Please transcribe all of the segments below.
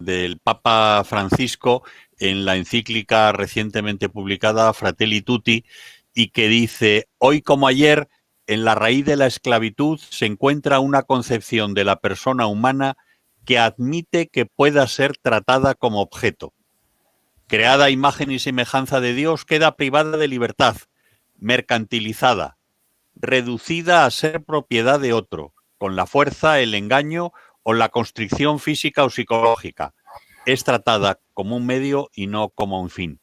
del Papa Francisco en la encíclica recientemente publicada Fratelli Tutti, y que dice: hoy como ayer, en la raíz de la esclavitud se encuentra una concepción de la persona humana que admite que pueda ser tratada como objeto. Creada a imagen y semejanza de Dios, queda privada de libertad, mercantilizada, reducida a ser propiedad de otro, con la fuerza, el engaño o la constricción física o psicológica. Es tratada como un medio y no como un fin.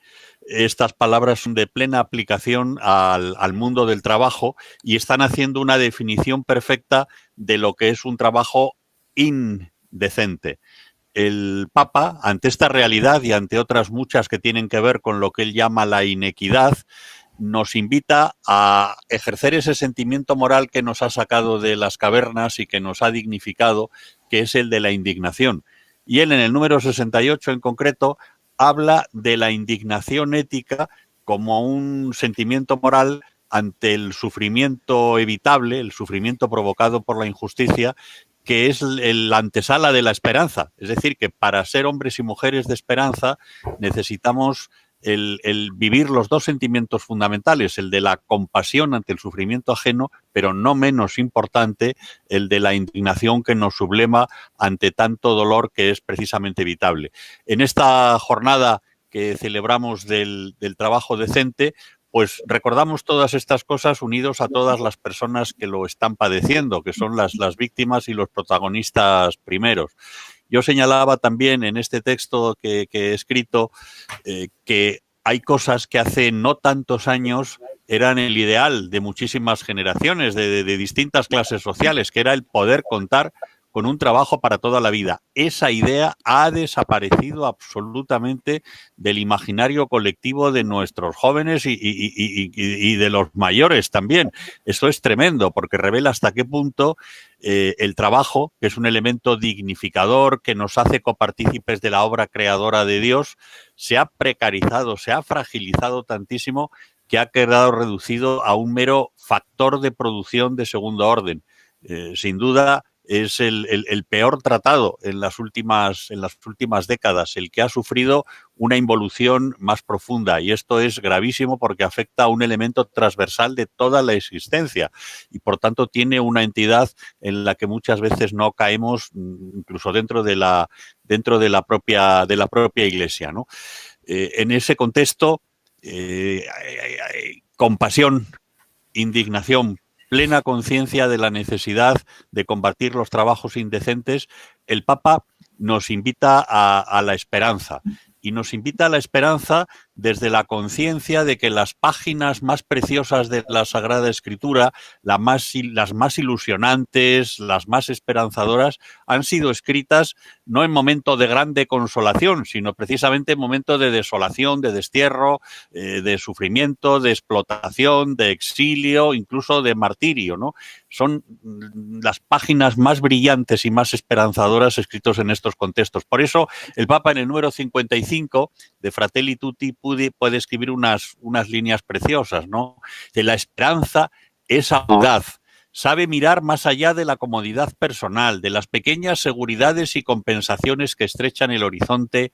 Estas palabras son de plena aplicación al mundo del trabajo y están haciendo una definición perfecta de lo que es un trabajo indecente. El Papa, ante esta realidad y ante otras muchas que tienen que ver con lo que él llama la inequidad, nos invita a ejercer ese sentimiento moral que nos ha sacado de las cavernas y que nos ha dignificado, que es el de la indignación. Y él, en el número 68 en concreto, habla de la indignación ética como un sentimiento moral ante el sufrimiento evitable, el sufrimiento provocado por la injusticia, que es la antesala de la esperanza. Es decir, que para ser hombres y mujeres de esperanza necesitamos el vivir los dos sentimientos fundamentales, el de la compasión ante el sufrimiento ajeno, pero no menos importante, el de la indignación que nos sublema ante tanto dolor que es precisamente evitable. En esta jornada que celebramos del trabajo decente, pues recordamos todas estas cosas unidos a todas las personas que lo están padeciendo, que son las víctimas y los protagonistas primeros. Yo señalaba también en este texto que he escrito que hay cosas que hace no tantos años eran el ideal de muchísimas generaciones, de distintas clases sociales, que era el poder contar con un trabajo para toda la vida. Esa idea ha desaparecido absolutamente del imaginario colectivo de nuestros jóvenes y de los mayores también. Eso es tremendo, porque revela hasta qué punto el trabajo, que es un elemento dignificador, que nos hace copartícipes de la obra creadora de Dios, se ha precarizado, se ha fragilizado tantísimo que ha quedado reducido a un mero factor de producción de segundo orden. Sin duda, es el peor tratado en las últimas décadas, el que ha sufrido una involución más profunda, y esto es gravísimo porque afecta a un elemento transversal de toda la existencia y por tanto tiene una entidad en la que muchas veces no caemos, incluso dentro de la propia Iglesia, ¿no? En ese contexto, compasión, indignación, plena conciencia de la necesidad de combatir los trabajos indecentes, el Papa nos invita a la esperanza. Y nos invita a la esperanza desde la conciencia de que las páginas más preciosas de la Sagrada Escritura, las más ilusionantes, las más esperanzadoras, han sido escritas no en momento de grande consolación, sino precisamente en momento de desolación, de destierro, de sufrimiento, de explotación, de exilio, incluso de martirio, ¿no? Son las páginas más brillantes y más esperanzadoras escritos en estos contextos. Por eso, el Papa, en el número 55 de Fratelli Tutti, puede escribir unas líneas preciosas, ¿no? De la esperanza es audaz, sabe mirar más allá de la comodidad personal, de las pequeñas seguridades y compensaciones que estrechan el horizonte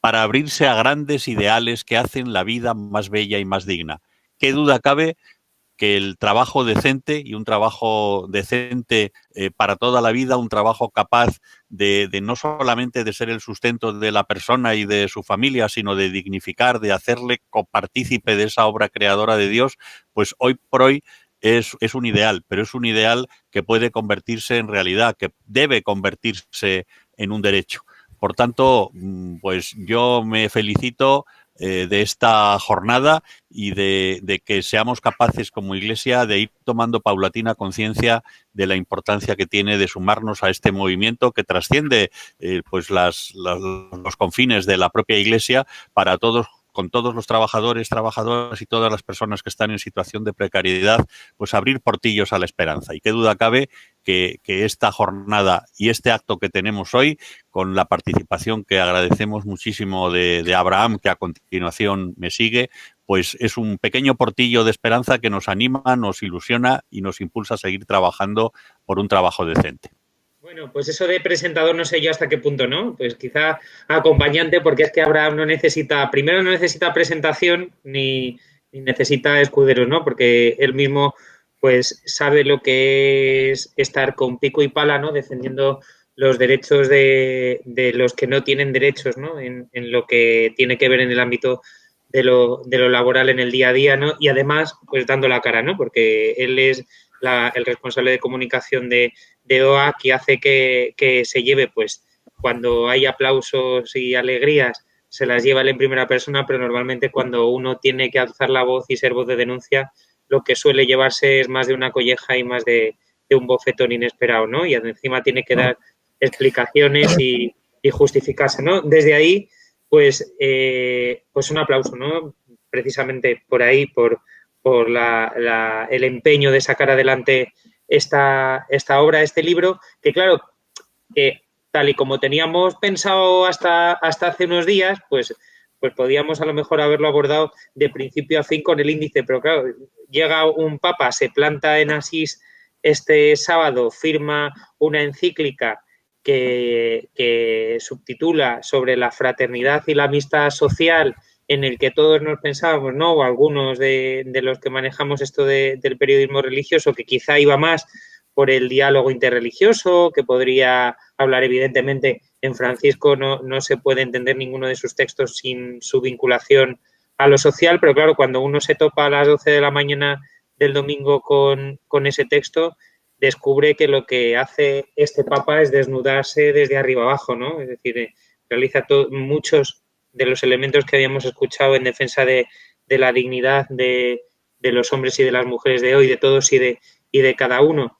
para abrirse a grandes ideales que hacen la vida más bella y más digna. ¿Qué duda cabe que el trabajo decente, y un trabajo decente para toda la vida, un trabajo capaz de no solamente de ser el sustento de la persona y de su familia, sino de dignificar, de hacerle copartícipe de esa obra creadora de Dios, pues hoy por hoy es un ideal, pero es un ideal que puede convertirse en realidad, que debe convertirse en un derecho. Por tanto, pues yo me felicito de esta jornada y de que seamos capaces como Iglesia de ir tomando paulatina conciencia de la importancia que tiene de sumarnos a este movimiento que trasciende pues los confines de la propia Iglesia para todos, con todos los trabajadores, trabajadoras y todas las personas que están en situación de precariedad, pues abrir portillos a la esperanza. Y qué duda cabe que esta jornada y este acto que tenemos hoy, con la participación que agradecemos muchísimo de Abraham, que a continuación me sigue, pues es un pequeño portillo de esperanza que nos anima, nos ilusiona y nos impulsa a seguir trabajando por un trabajo decente. Bueno, pues eso de presentador no sé yo hasta qué punto, ¿no? Pues quizá acompañante, porque es que Abraham no necesita, primero no necesita presentación ni necesita escuderos, ¿no? Porque él mismo pues sabe lo que es estar con pico y pala, ¿no? Defendiendo los derechos de los que no tienen derechos, ¿no? En lo que tiene que ver en el ámbito de lo laboral en el día a día, ¿no? Y además, pues dando la cara, ¿no? Porque él es el responsable de comunicación de OA que hace que se lleve, pues, cuando hay aplausos y alegrías, se las lleva él en primera persona, pero normalmente cuando uno tiene que alzar la voz y ser voz de denuncia, lo que suele llevarse es más de una colleja y más de un bofetón inesperado, ¿no? Y encima tiene que dar explicaciones y justificarse, ¿no? Desde ahí, pues un aplauso, ¿no? Precisamente por ahí, por el empeño de sacar adelante esta obra, este libro, que claro, tal y como teníamos pensado hasta hace unos días, pues podíamos a lo mejor haberlo abordado de principio a fin con el índice, pero claro, llega un papa, se planta en Asís este sábado, firma una encíclica que subtitula sobre la fraternidad y la amistad social, en el que todos nos pensábamos, ¿no? O algunos de los que manejamos esto del periodismo religioso, que quizá iba más por el diálogo interreligioso, que podría hablar evidentemente en Francisco, no se puede entender ninguno de sus textos sin su vinculación a lo social, pero claro, cuando uno se topa a las 12 de la mañana del domingo con ese texto, descubre que lo que hace este papa es desnudarse desde arriba abajo, ¿no? Es decir, realiza muchos de los elementos que habíamos escuchado en defensa de la dignidad de los hombres y de las mujeres de hoy, de todos y de cada uno,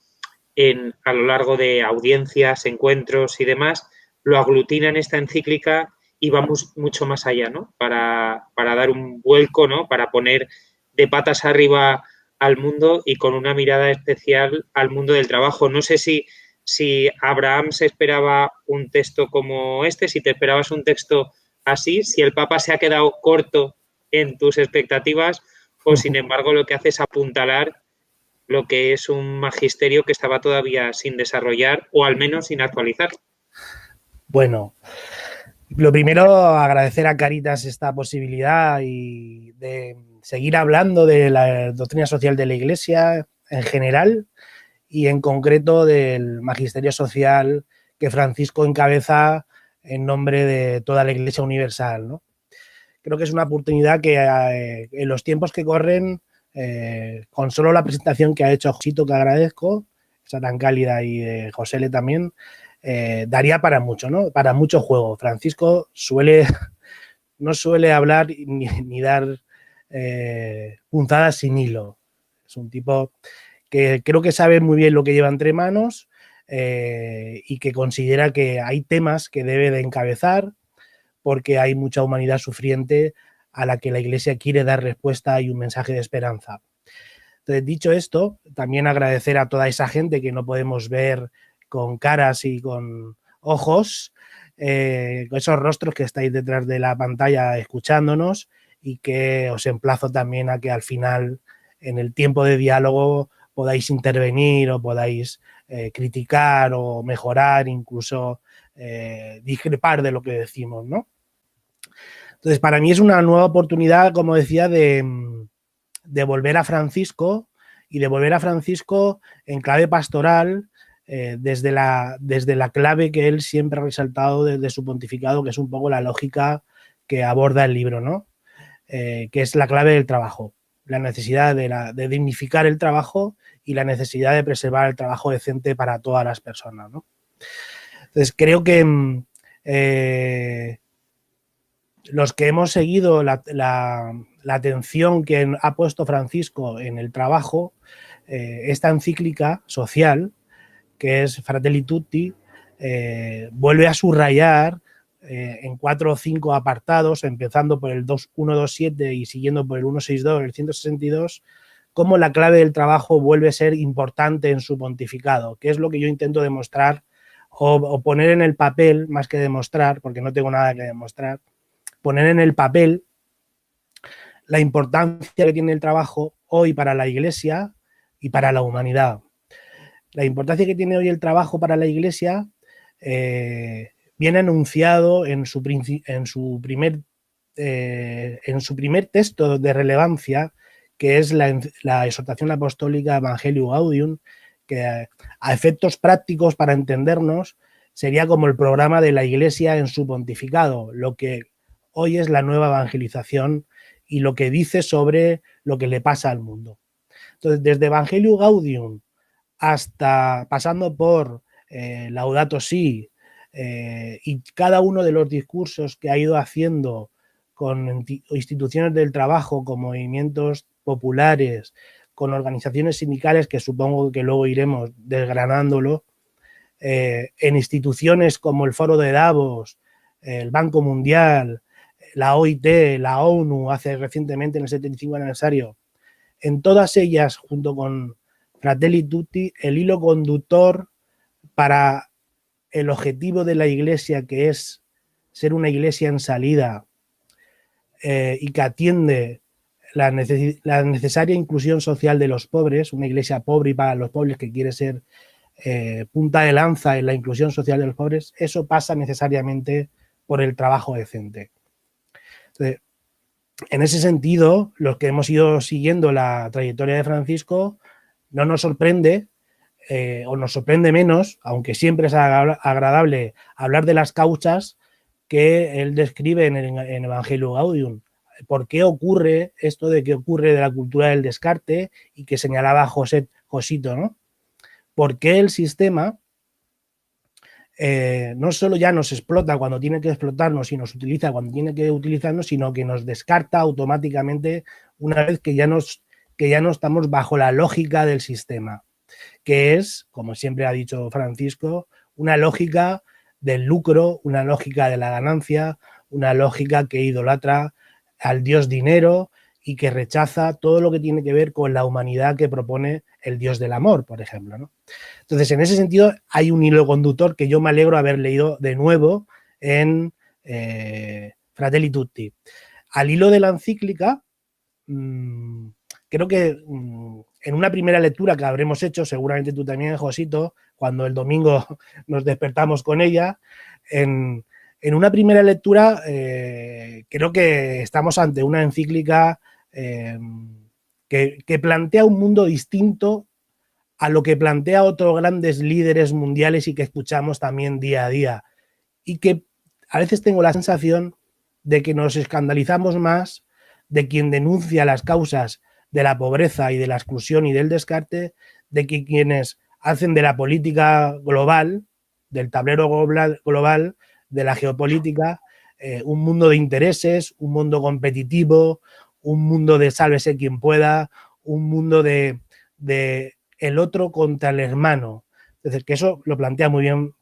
a lo largo de audiencias, encuentros y demás, lo aglutina en esta encíclica y vamos mucho más allá, ¿no? Para dar un vuelco, ¿no? Para poner de patas arriba al mundo y con una mirada especial al mundo del trabajo. No sé si Abraham se esperaba un texto como este, si te esperabas un texto así, si el Papa se ha quedado corto en tus expectativas o sin embargo lo que hace es apuntalar lo que es un magisterio que estaba todavía sin desarrollar o al menos sin actualizar. Bueno, lo primero, agradecer a Cáritas esta posibilidad y de seguir hablando de la doctrina social de la Iglesia en general y en concreto del magisterio social que Francisco encabeza en nombre de toda la Iglesia universal, ¿no? Creo que es una oportunidad que en los tiempos que corren, con solo la presentación que ha hecho Josito, que agradezco, esa tan cálida, y de José L. también, daría para mucho, ¿no? Para mucho juego. Francisco no suele hablar ni dar punzadas sin hilo. Es un tipo que creo que sabe muy bien lo que lleva entre manos y que considera que hay temas que debe de encabezar porque hay mucha humanidad sufriente a la que la Iglesia quiere dar respuesta y un mensaje de esperanza. Entonces, dicho esto, también agradecer a toda esa gente que no podemos ver con caras y con ojos, con esos rostros que estáis detrás de la pantalla escuchándonos, y que os emplazo también a que al final, en el tiempo de diálogo, podáis intervenir o podáis criticar o mejorar, incluso discrepar de lo que decimos, ¿no? Entonces, para mí es una nueva oportunidad, como decía, de volver a Francisco y de volver a Francisco en clave pastoral, desde la clave que él siempre ha resaltado desde su pontificado, que es un poco la lógica que aborda el libro, ¿no? Que es la clave del trabajo, la necesidad de dignificar el trabajo y la necesidad de preservar el trabajo decente para todas las personas, ¿no? Entonces, creo que los que hemos seguido la atención que ha puesto Francisco en el trabajo, esta encíclica social, que es Fratelli Tutti, vuelve a subrayar en 4 o 5 apartados, empezando por el 127 y siguiendo por el 162, el 162, cómo la clave del trabajo vuelve a ser importante en su pontificado, que es lo que yo intento demostrar o poner en el papel, más que demostrar, porque no tengo nada que demostrar, poner en el papel la importancia que tiene el trabajo hoy para la Iglesia y para la humanidad. la importancia que tiene hoy el trabajo para la Iglesia viene anunciado en su primer texto de relevancia, que es la exhortación apostólica Evangelii Gaudium, que a efectos prácticos, para entendernos, sería como el programa de la Iglesia en su pontificado, lo que hoy es la nueva evangelización y lo que dice sobre lo que le pasa al mundo. Entonces, desde Evangelii Gaudium hasta pasando por Laudato Si y cada uno de los discursos que ha ido haciendo con instituciones del trabajo, con movimientos populares, con organizaciones sindicales, que supongo que luego iremos desgranándolo, en instituciones como el Foro de Davos, el Banco Mundial, la OIT, la ONU, hace recientemente en el 75 aniversario, en todas ellas, junto con Fratelli Tutti, el hilo conductor para el objetivo de la Iglesia, que es ser una Iglesia en salida y que atiende la necesaria inclusión social de los pobres, una Iglesia pobre y para los pobres que quiere ser punta de lanza en la inclusión social de los pobres, eso pasa necesariamente por el trabajo decente. Entonces, en ese sentido, los que hemos ido siguiendo la trayectoria de Francisco, no nos sorprende o nos sorprende menos, aunque siempre es agradable hablar de las causas que él describe en Evangelii Gaudium. ¿Por qué ocurre esto de que ocurre de la cultura del descarte y que señalaba Josito, ¿no? ¿Por qué el sistema no solo ya nos explota cuando tiene que explotarnos y nos utiliza cuando tiene que utilizarnos, sino que nos descarta automáticamente una vez que ya no estamos bajo la lógica del sistema, que es, como siempre ha dicho Francisco, una lógica del lucro, una lógica de la ganancia, una lógica que idolatra al dios dinero y que rechaza todo lo que tiene que ver con la humanidad que propone el dios del amor, por ejemplo, ¿no? Entonces, en ese sentido, hay un hilo conductor que yo me alegro de haber leído de nuevo en Fratelli Tutti. Al hilo de la encíclica, creo que en una primera lectura que habremos hecho, seguramente tú también, Josito, cuando el domingo nos despertamos con ella, en una primera lectura creo que estamos ante una encíclica que plantea un mundo distinto a lo que plantea otros grandes líderes mundiales y que escuchamos también día a día. Y que a veces tengo la sensación de que nos escandalizamos más de quien denuncia las causas de la pobreza y de la exclusión y del descarte, de que quienes hacen de la política global, del tablero global, de la geopolítica, un mundo de intereses, un mundo competitivo, un mundo de sálvese quien pueda, un mundo de el otro contra el hermano. Entonces, que eso lo plantea muy bien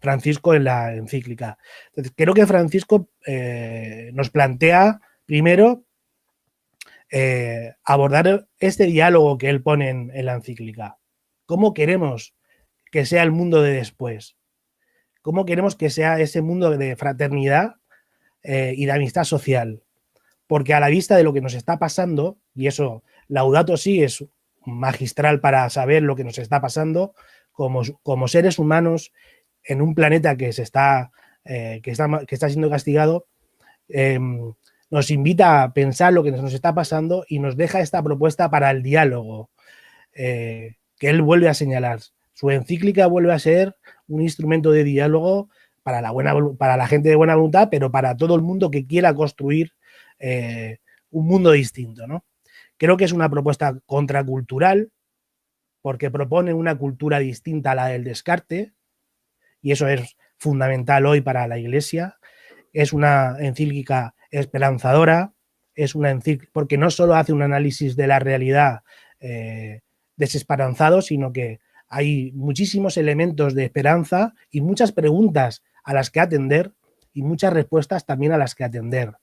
Francisco en la encíclica. Entonces, creo que Francisco nos plantea primero abordar este diálogo que él pone en la encíclica. ¿Cómo queremos que sea el mundo de después? ¿Cómo queremos que sea ese mundo de fraternidad y de amistad social? Porque a la vista de lo que nos está pasando, y eso Laudato Si es magistral para saber lo que nos está pasando como seres humanos en un planeta que está siendo castigado, nos invita a pensar lo que nos está pasando y nos deja esta propuesta para el diálogo que él vuelve a señalar. Su encíclica vuelve a ser un instrumento de diálogo para la gente de buena voluntad, pero para todo el mundo que quiera construir un mundo distinto, ¿no? Creo que es una propuesta contracultural porque propone una cultura distinta a la del descarte y eso es fundamental hoy para la Iglesia. Es una encíclica esperanzadora, es una encíclica porque no solo hace un análisis de la realidad desesperanzado, sino que hay muchísimos elementos de esperanza y muchas preguntas a las que atender y muchas respuestas también a las que atender.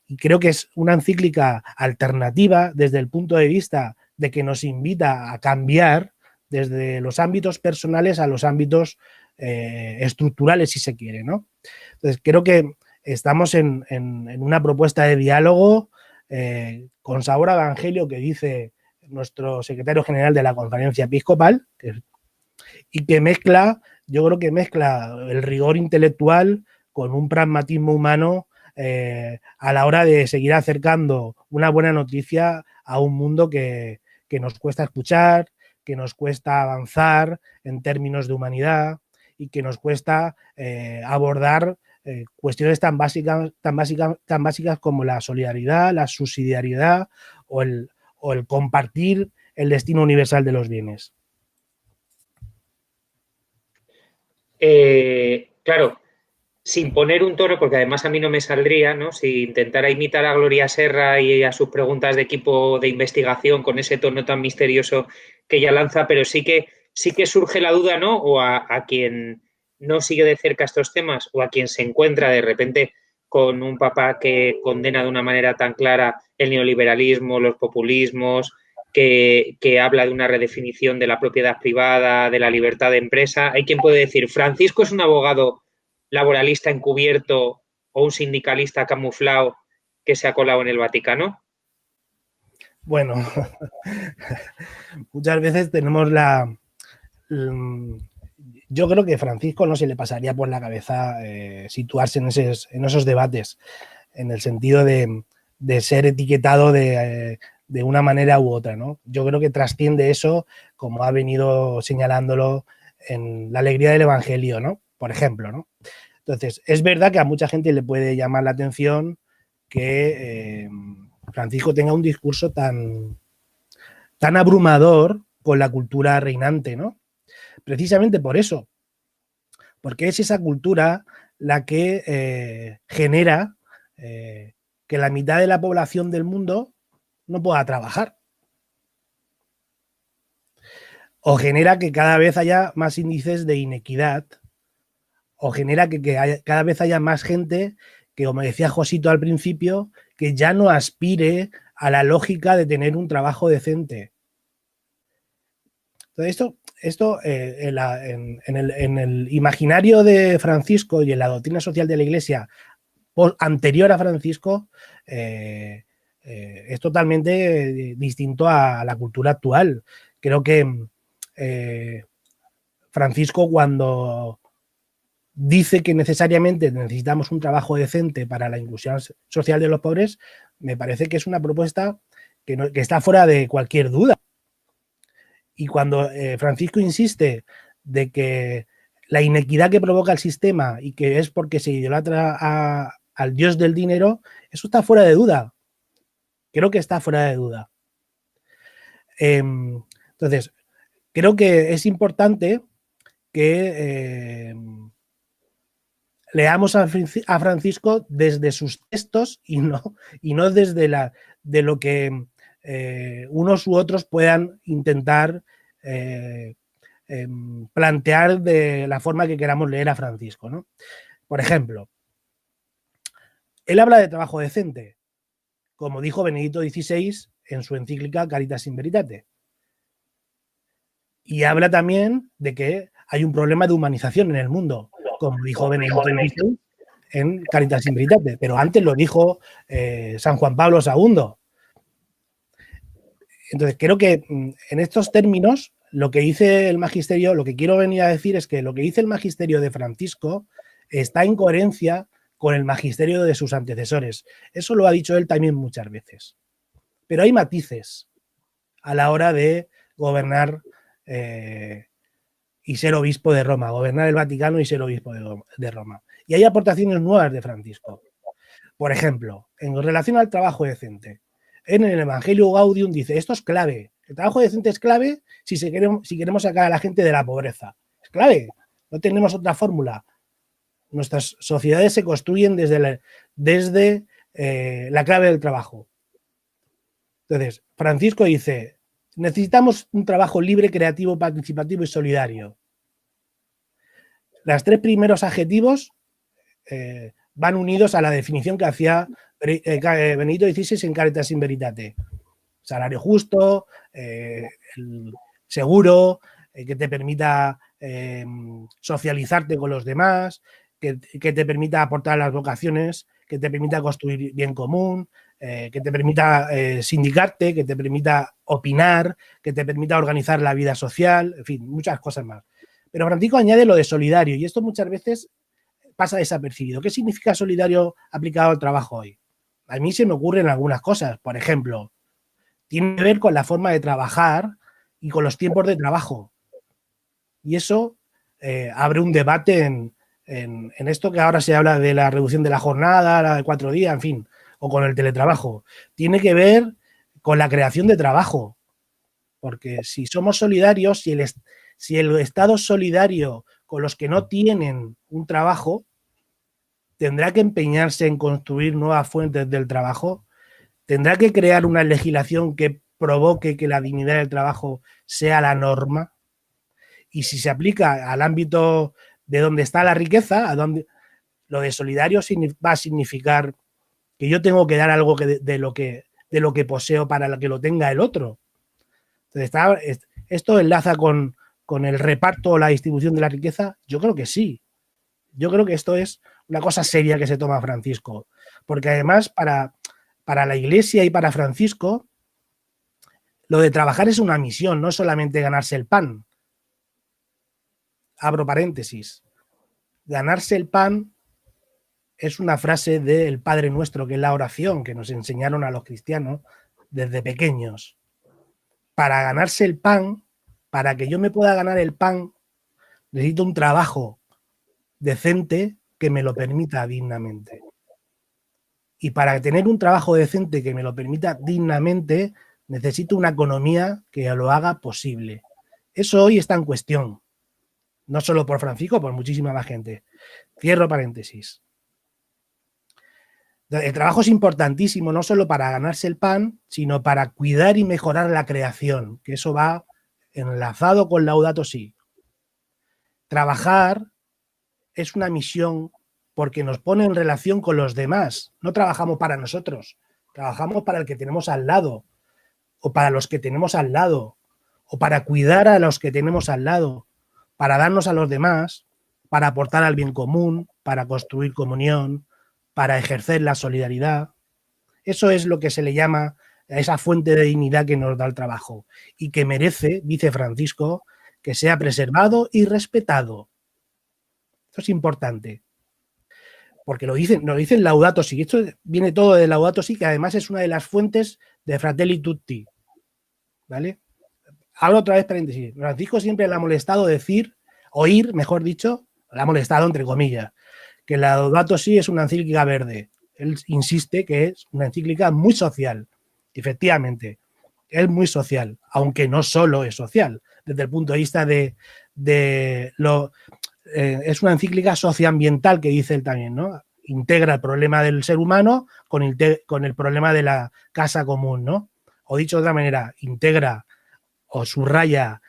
Y creo que es una encíclica alternativa desde el punto de vista de que nos invita a cambiar desde los ámbitos personales a los ámbitos estructurales, si se quiere, ¿no? Entonces, creo que estamos en una propuesta de diálogo con sabor a evangelio que dice nuestro secretario general de la Conferencia Episcopal, y que mezcla, yo creo que mezcla el rigor intelectual con un pragmatismo humano a la hora de seguir acercando una buena noticia a un mundo que nos cuesta escuchar, que nos cuesta avanzar en términos de humanidad y que nos cuesta abordar cuestiones tan básicas como la solidaridad, la subsidiariedad o el compartir el destino universal de los bienes. Claro, sin poner un tono, porque además a mí no me saldría, ¿no? Si intentara imitar a Gloria Serra y a sus preguntas de equipo de investigación con ese tono tan misterioso que ella lanza, pero sí que surge la duda, ¿no? O a quien no sigue de cerca estos temas o a quien se encuentra de repente con un papá que condena de una manera tan clara el neoliberalismo, los populismos, que habla de una redefinición de la propiedad privada, de la libertad de empresa. Hay quien puede decir, Francisco es un abogado laboralista encubierto o un sindicalista camuflado que se ha colado en el Vaticano? Bueno, muchas veces tenemos yo creo que a Francisco no se le pasaría por la cabeza situarse en esos debates, en el sentido de ser etiquetado de una manera u otra, ¿no? Yo creo que trasciende eso, como ha venido señalándolo en la alegría del Evangelio, ¿no? Por ejemplo, ¿no? Entonces, es verdad que a mucha gente le puede llamar la atención que Francisco tenga un discurso tan abrumador con la cultura reinante, ¿no? Precisamente por eso, porque es esa cultura la que genera que la mitad de la población del mundo no pueda trabajar. O genera que cada vez haya más índices de inequidad, o genera que cada vez haya más gente que, como decía Josito al principio, que ya no aspire a la lógica de tener un trabajo decente. Entonces, esto en el imaginario de Francisco y en la doctrina social de la Iglesia anterior a Francisco es totalmente distinto a la cultura actual. Creo que Francisco, cuando dice que necesariamente necesitamos un trabajo decente para la inclusión social de los pobres, me parece que es una propuesta que está fuera de cualquier duda. Y cuando Francisco insiste de que la inequidad que provoca el sistema y que es porque se idolatra al dios del dinero, eso está fuera de duda. Creo que está fuera de duda. Entonces, creo que es importante que leamos a Francisco desde sus textos y no desde de lo que unos u otros puedan intentar plantear de la forma que queramos leer a Francisco, ¿no? Por ejemplo, él habla de trabajo decente, como dijo Benedicto XVI en su encíclica Caritas in Veritate. Y habla también de que hay un problema de humanización en el mundo, como dijo Benedicto XVI en Caritas in Veritate, pero antes lo dijo San Juan Pablo II. Entonces, creo que en estos términos, lo que dice el magisterio, lo que quiero venir a decir es que lo que dice el magisterio de Francisco está en coherencia con el magisterio de sus antecesores. Eso lo ha dicho él también muchas veces. Pero hay matices a la hora de gobernar y ser obispo de Roma, gobernar el Vaticano y ser obispo de Roma. Y hay aportaciones nuevas de Francisco. Por ejemplo, en relación al trabajo decente, en el Evangelio Gaudium dice, esto es clave, el trabajo decente es clave si queremos sacar a la gente de la pobreza. Es clave, no tenemos otra fórmula. Nuestras sociedades se construyen desde la clave del trabajo. Entonces, Francisco dice, necesitamos un trabajo libre, creativo, participativo y solidario. Los tres primeros adjetivos van unidos a la definición que hacía Benedicto XVI en Caritas in Veritate. Salario justo, seguro, que te permita socializarte con los demás, que te permita aportar las vocaciones, que te permita construir bien común, que te permita sindicarte, que te permita opinar, que te permita organizar la vida social, en fin, muchas cosas más. Pero Francisco añade lo de solidario, y esto muchas veces pasa desapercibido. ¿Qué significa solidario aplicado al trabajo hoy? A mí se me ocurren algunas cosas. Por ejemplo, tiene que ver con la forma de trabajar y con los tiempos de trabajo. Y eso abre un debate en esto que ahora se habla de la reducción de la jornada, la de 4 días, en fin, o con el teletrabajo. Tiene que ver con la creación de trabajo. Porque si somos solidarios, si el Estado es solidario con los que no tienen un trabajo, tendrá que empeñarse en construir nuevas fuentes del trabajo, tendrá que crear una legislación que provoque que la dignidad del trabajo sea la norma. Y si se aplica al ámbito de donde está la riqueza, lo de solidario va a significar que yo tengo que dar algo de lo que poseo para que lo tenga el otro. Entonces, ¿esto enlaza con el reparto o la distribución de la riqueza? Yo creo que sí. Yo creo que esto es una cosa seria que se toma Francisco. Porque además, para la Iglesia y para Francisco, lo de trabajar es una misión, no solamente ganarse el pan. Abro paréntesis. Ganarse el pan es una frase del Padre Nuestro, que es la oración que nos enseñaron a los cristianos desde pequeños. Para ganarse el pan, para que yo me pueda ganar el pan, necesito un trabajo decente que me lo permita dignamente. Y para tener un trabajo decente que me lo permita dignamente, necesito una economía que lo haga posible. Eso hoy está en cuestión. No solo por Francisco, por muchísima más gente. Cierro paréntesis. El trabajo es importantísimo no solo para ganarse el pan, sino para cuidar y mejorar la creación, que eso va enlazado con Laudato Si. Trabajar es una misión porque nos pone en relación con los demás. No trabajamos para nosotros, trabajamos para el que tenemos al lado, o para los que tenemos al lado, o para cuidar a los que tenemos al lado, para darnos a los demás, para aportar al bien común, para construir comunión, para ejercer la solidaridad. Eso es lo que se le llama a esa fuente de dignidad que nos da el trabajo y que merece, dice Francisco, que sea preservado y respetado. Esto es importante, porque nos dicen Laudato Si. Esto viene todo de Laudato Si, que además es una de las fuentes de Fratelli Tutti. ¿Vale? Hablo otra vez paréntesis. Francisco siempre le ha molestado oír, mejor dicho, le ha molestado entre comillas, que la Laudato Si es una encíclica verde. Él insiste que es una encíclica muy social. Efectivamente, es muy social, aunque no solo es social. Desde el punto de vista es una encíclica socioambiental, que dice él también, ¿no? Integra el problema del ser humano con el problema de la casa común, ¿no? O dicho de otra manera, integra o subraya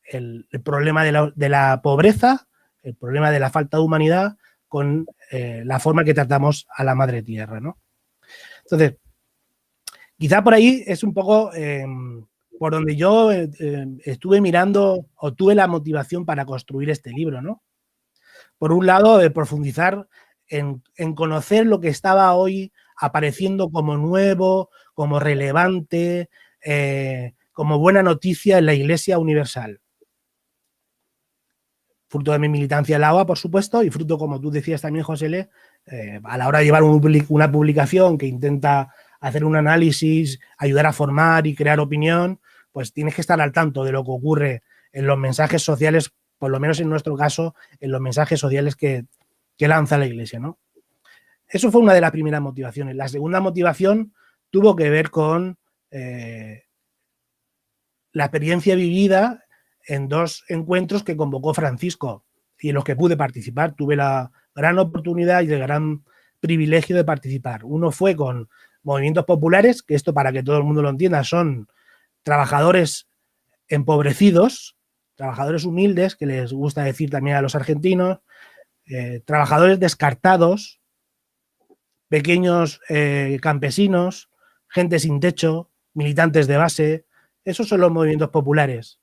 el problema de la pobreza, el problema de la falta de humanidad, con la forma que tratamos a la madre tierra, ¿no? Entonces, quizá por ahí es un poco por donde yo estuve mirando o tuve la motivación para construir este libro, ¿no? Por un lado, profundizar en conocer lo que estaba hoy apareciendo como nuevo, como relevante, como buena noticia en la Iglesia universal. Fruto de mi militancia en la OA, por supuesto, y fruto, como tú decías también, José L., a la hora de llevar una publicación que intenta hacer un análisis, ayudar a formar y crear opinión, pues tienes que estar al tanto de lo que ocurre en los mensajes sociales, por lo menos en nuestro caso, en los mensajes sociales que lanza la Iglesia, ¿no? Eso fue una de las primeras motivaciones. La segunda motivación tuvo que ver con la experiencia vivida en 2 encuentros que convocó Francisco y en los que pude participar. Tuve la gran oportunidad y el gran privilegio de participar. Uno fue con movimientos populares, que esto, para que todo el mundo lo entienda, son trabajadores empobrecidos, trabajadores humildes, que les gusta decir también a los argentinos, trabajadores descartados, pequeños campesinos, gente sin techo, militantes de base. Esos son los movimientos populares.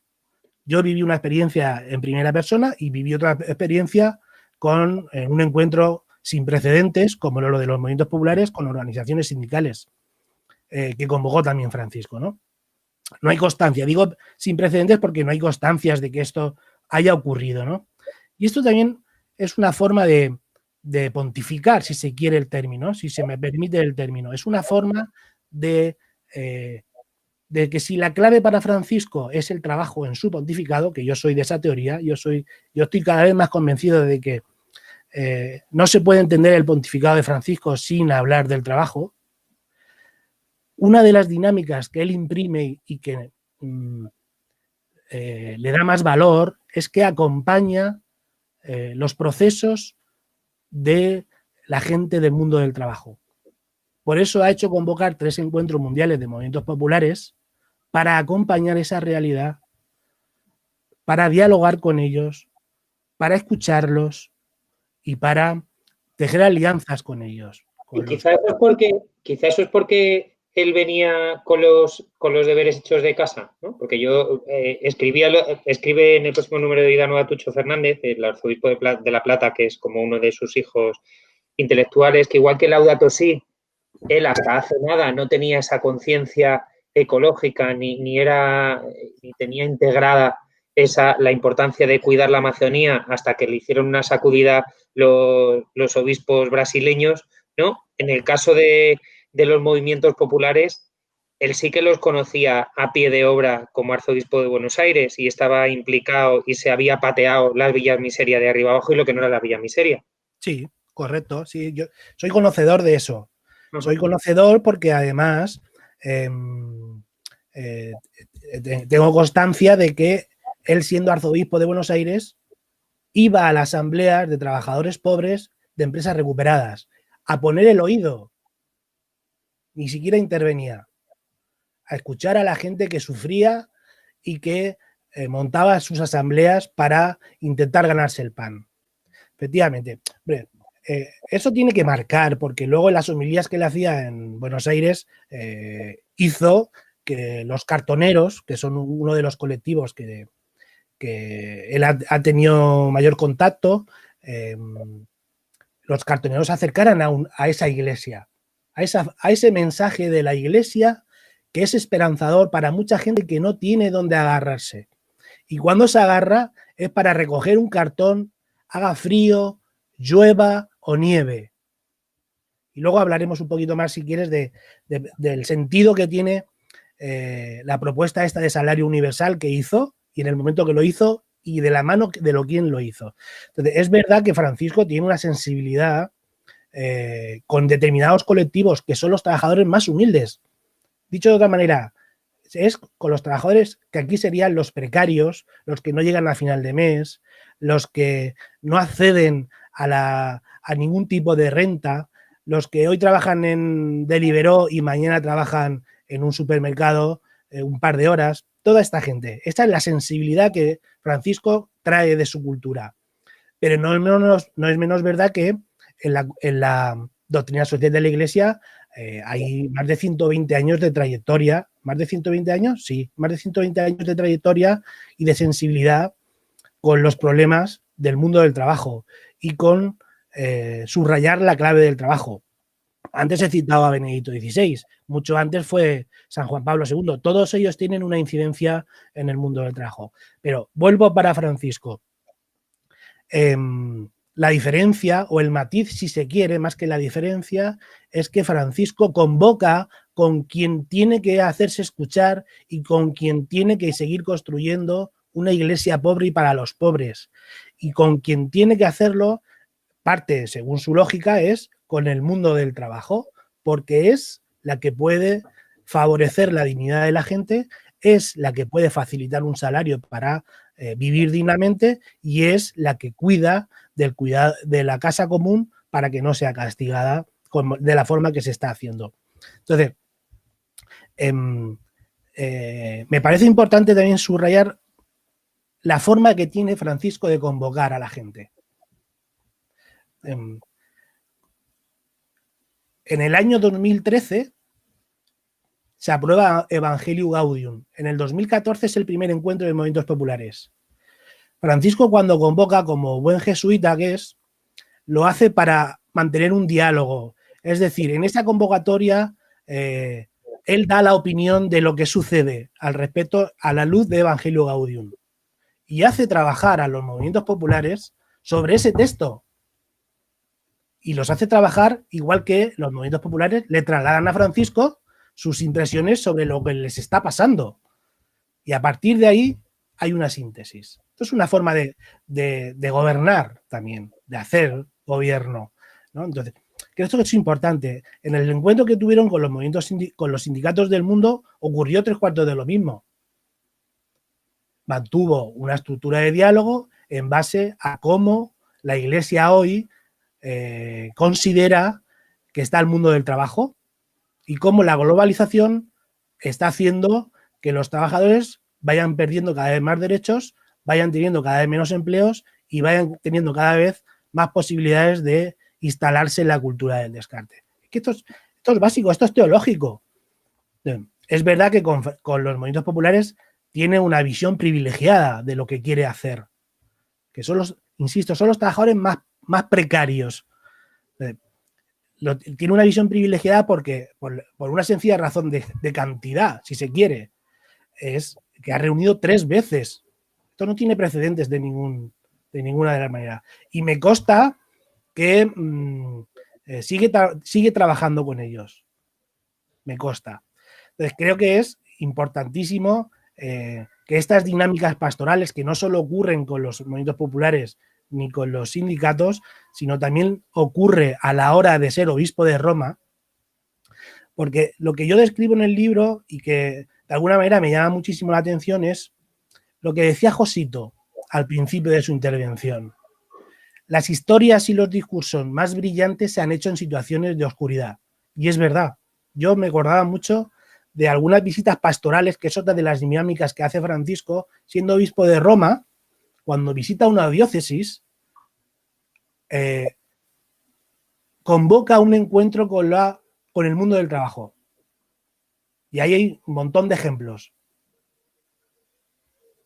Yo viví una experiencia en primera persona y viví otra experiencia con un encuentro sin precedentes, como lo de los movimientos populares, con organizaciones sindicales. que convocó también Francisco, ¿no? No hay constancia, digo sin precedentes porque no hay constancias de que esto haya ocurrido, ¿no? Y esto también es una forma de pontificar, si se quiere el término, si se me permite el término. Es una forma de que si la clave para Francisco es el trabajo en su pontificado, que yo soy de esa teoría, yo estoy cada vez más convencido de que no se puede entender el pontificado de Francisco sin hablar del trabajo. Una de las dinámicas que él imprime y que le da más valor es que acompaña los procesos de la gente del mundo del trabajo. Por eso ha hecho convocar 3 encuentros mundiales de movimientos populares para acompañar esa realidad, para dialogar con ellos, para escucharlos y para tejer alianzas con ellos. Y quizá eso es porque él venía con los deberes hechos de casa, ¿no? Porque yo escribe en el próximo número de Vida Nueva Tucho Fernández, el arzobispo de La Plata, que es como uno de sus hijos intelectuales, que igual que Laudato Si, él hasta hace nada no tenía esa conciencia ecológica ni tenía integrada la importancia de cuidar la Amazonía hasta que le hicieron una sacudida los obispos brasileños, ¿no? En el caso de los movimientos populares, él sí que los conocía a pie de obra como arzobispo de Buenos Aires y estaba implicado y se había pateado las villas miseria de arriba abajo y lo que no era la villa miseria. Sí, correcto. Sí, yo soy conocedor de eso. Soy conocedor porque además tengo constancia de que él, siendo arzobispo de Buenos Aires, iba a las asambleas de trabajadores pobres de empresas recuperadas a poner el oído. Ni siquiera intervenía. A escuchar a la gente que sufría y que montaba sus asambleas para intentar ganarse el pan. Efectivamente. Eso tiene que marcar, porque luego en las homilías que le hacía en Buenos Aires hizo que los cartoneros, que son uno de los colectivos que él ha tenido mayor contacto, los cartoneros se acercaran a esa iglesia, a ese mensaje de la iglesia que es esperanzador para mucha gente que no tiene dónde agarrarse. Y cuando se agarra es para recoger un cartón, haga frío, llueva o nieve. Y luego hablaremos un poquito más, si quieres, del sentido que tiene la propuesta esta de salario universal que hizo, y en el momento que lo hizo, y de la mano de quién lo hizo. Entonces, es verdad que Francisco tiene una sensibilidad con determinados colectivos que son los trabajadores más humildes. Dicho de otra manera, es con los trabajadores que aquí serían los precarios, los que no llegan a final de mes, los que no acceden a ningún tipo de renta, los que hoy trabajan en Deliveroo y mañana trabajan en un supermercado un par de horas, toda esta gente. Esta es la sensibilidad que Francisco trae de su cultura. Pero no es menos verdad que en la doctrina social de la Iglesia hay más de 120 años de trayectoria. ¿Más de 120 años? Sí, más de 120 años de trayectoria y de sensibilidad con los problemas del mundo del trabajo y con subrayar la clave del trabajo. Antes he citado a Benedicto XVI, mucho antes fue San Juan Pablo II. Todos ellos tienen una incidencia en el mundo del trabajo. Pero vuelvo para Francisco. La diferencia o el matiz, si se quiere, más que la diferencia, es que Francisco convoca con quien tiene que hacerse escuchar y con quien tiene que seguir construyendo una iglesia pobre y para los pobres. Y con quien tiene que hacerlo, parte, según su lógica, es con el mundo del trabajo, porque es la que puede favorecer la dignidad de la gente, es la que puede facilitar un salario para vivir dignamente y es la que cuida de la casa común para que no sea castigada de la forma que se está haciendo. Entonces, me parece importante también subrayar la forma que tiene Francisco de convocar a la gente. En el año 2013 se aprueba Evangelio Gaudium. En el 2014 es el primer encuentro de movimientos populares. Francisco, cuando convoca, como buen jesuita que es, lo hace para mantener un diálogo. Es decir, en esa convocatoria él da la opinión de lo que sucede al respecto a la luz de Evangelio Gaudium y hace trabajar a los movimientos populares sobre ese texto. Y los hace trabajar igual que los movimientos populares le trasladan a Francisco sus impresiones sobre lo que les está pasando. Y a partir de ahí hay una síntesis. Esto es una forma de gobernar también, de hacer gobierno, ¿no? Entonces, creo que esto es importante. En el encuentro que tuvieron con los movimientos, con los sindicatos del mundo, ocurrió 3/4 de lo mismo. Mantuvo una estructura de diálogo en base a cómo la Iglesia hoy considera que está el mundo del trabajo y cómo la globalización está haciendo que los trabajadores vayan perdiendo cada vez más derechos, vayan teniendo cada vez menos empleos y vayan teniendo cada vez más posibilidades de instalarse en la cultura del descarte. Esto es básico, esto es teológico. Es verdad que con los movimientos populares tiene una visión privilegiada de lo que quiere hacer, que son insisto, son los trabajadores más precarios. Tiene una visión privilegiada porque, por una sencilla razón de cantidad, si se quiere, es que ha reunido 3 veces. Esto no tiene precedentes de ninguna de las maneras. Y me consta que sigue trabajando con ellos. Me consta. Entonces creo que es importantísimo que estas dinámicas pastorales, que no solo ocurren con los movimientos populares ni con los sindicatos, sino también ocurre a la hora de ser obispo de Roma, porque lo que yo describo en el libro y que de alguna manera me llama muchísimo la atención es lo que decía Josito al principio de su intervención. Las historias y los discursos más brillantes se han hecho en situaciones de oscuridad. Y es verdad. Yo me acordaba mucho de algunas visitas pastorales, que es otra de las dinámicas que hace Francisco, siendo obispo de Roma, cuando visita una diócesis, convoca un encuentro con el mundo del trabajo. Y ahí hay un montón de ejemplos.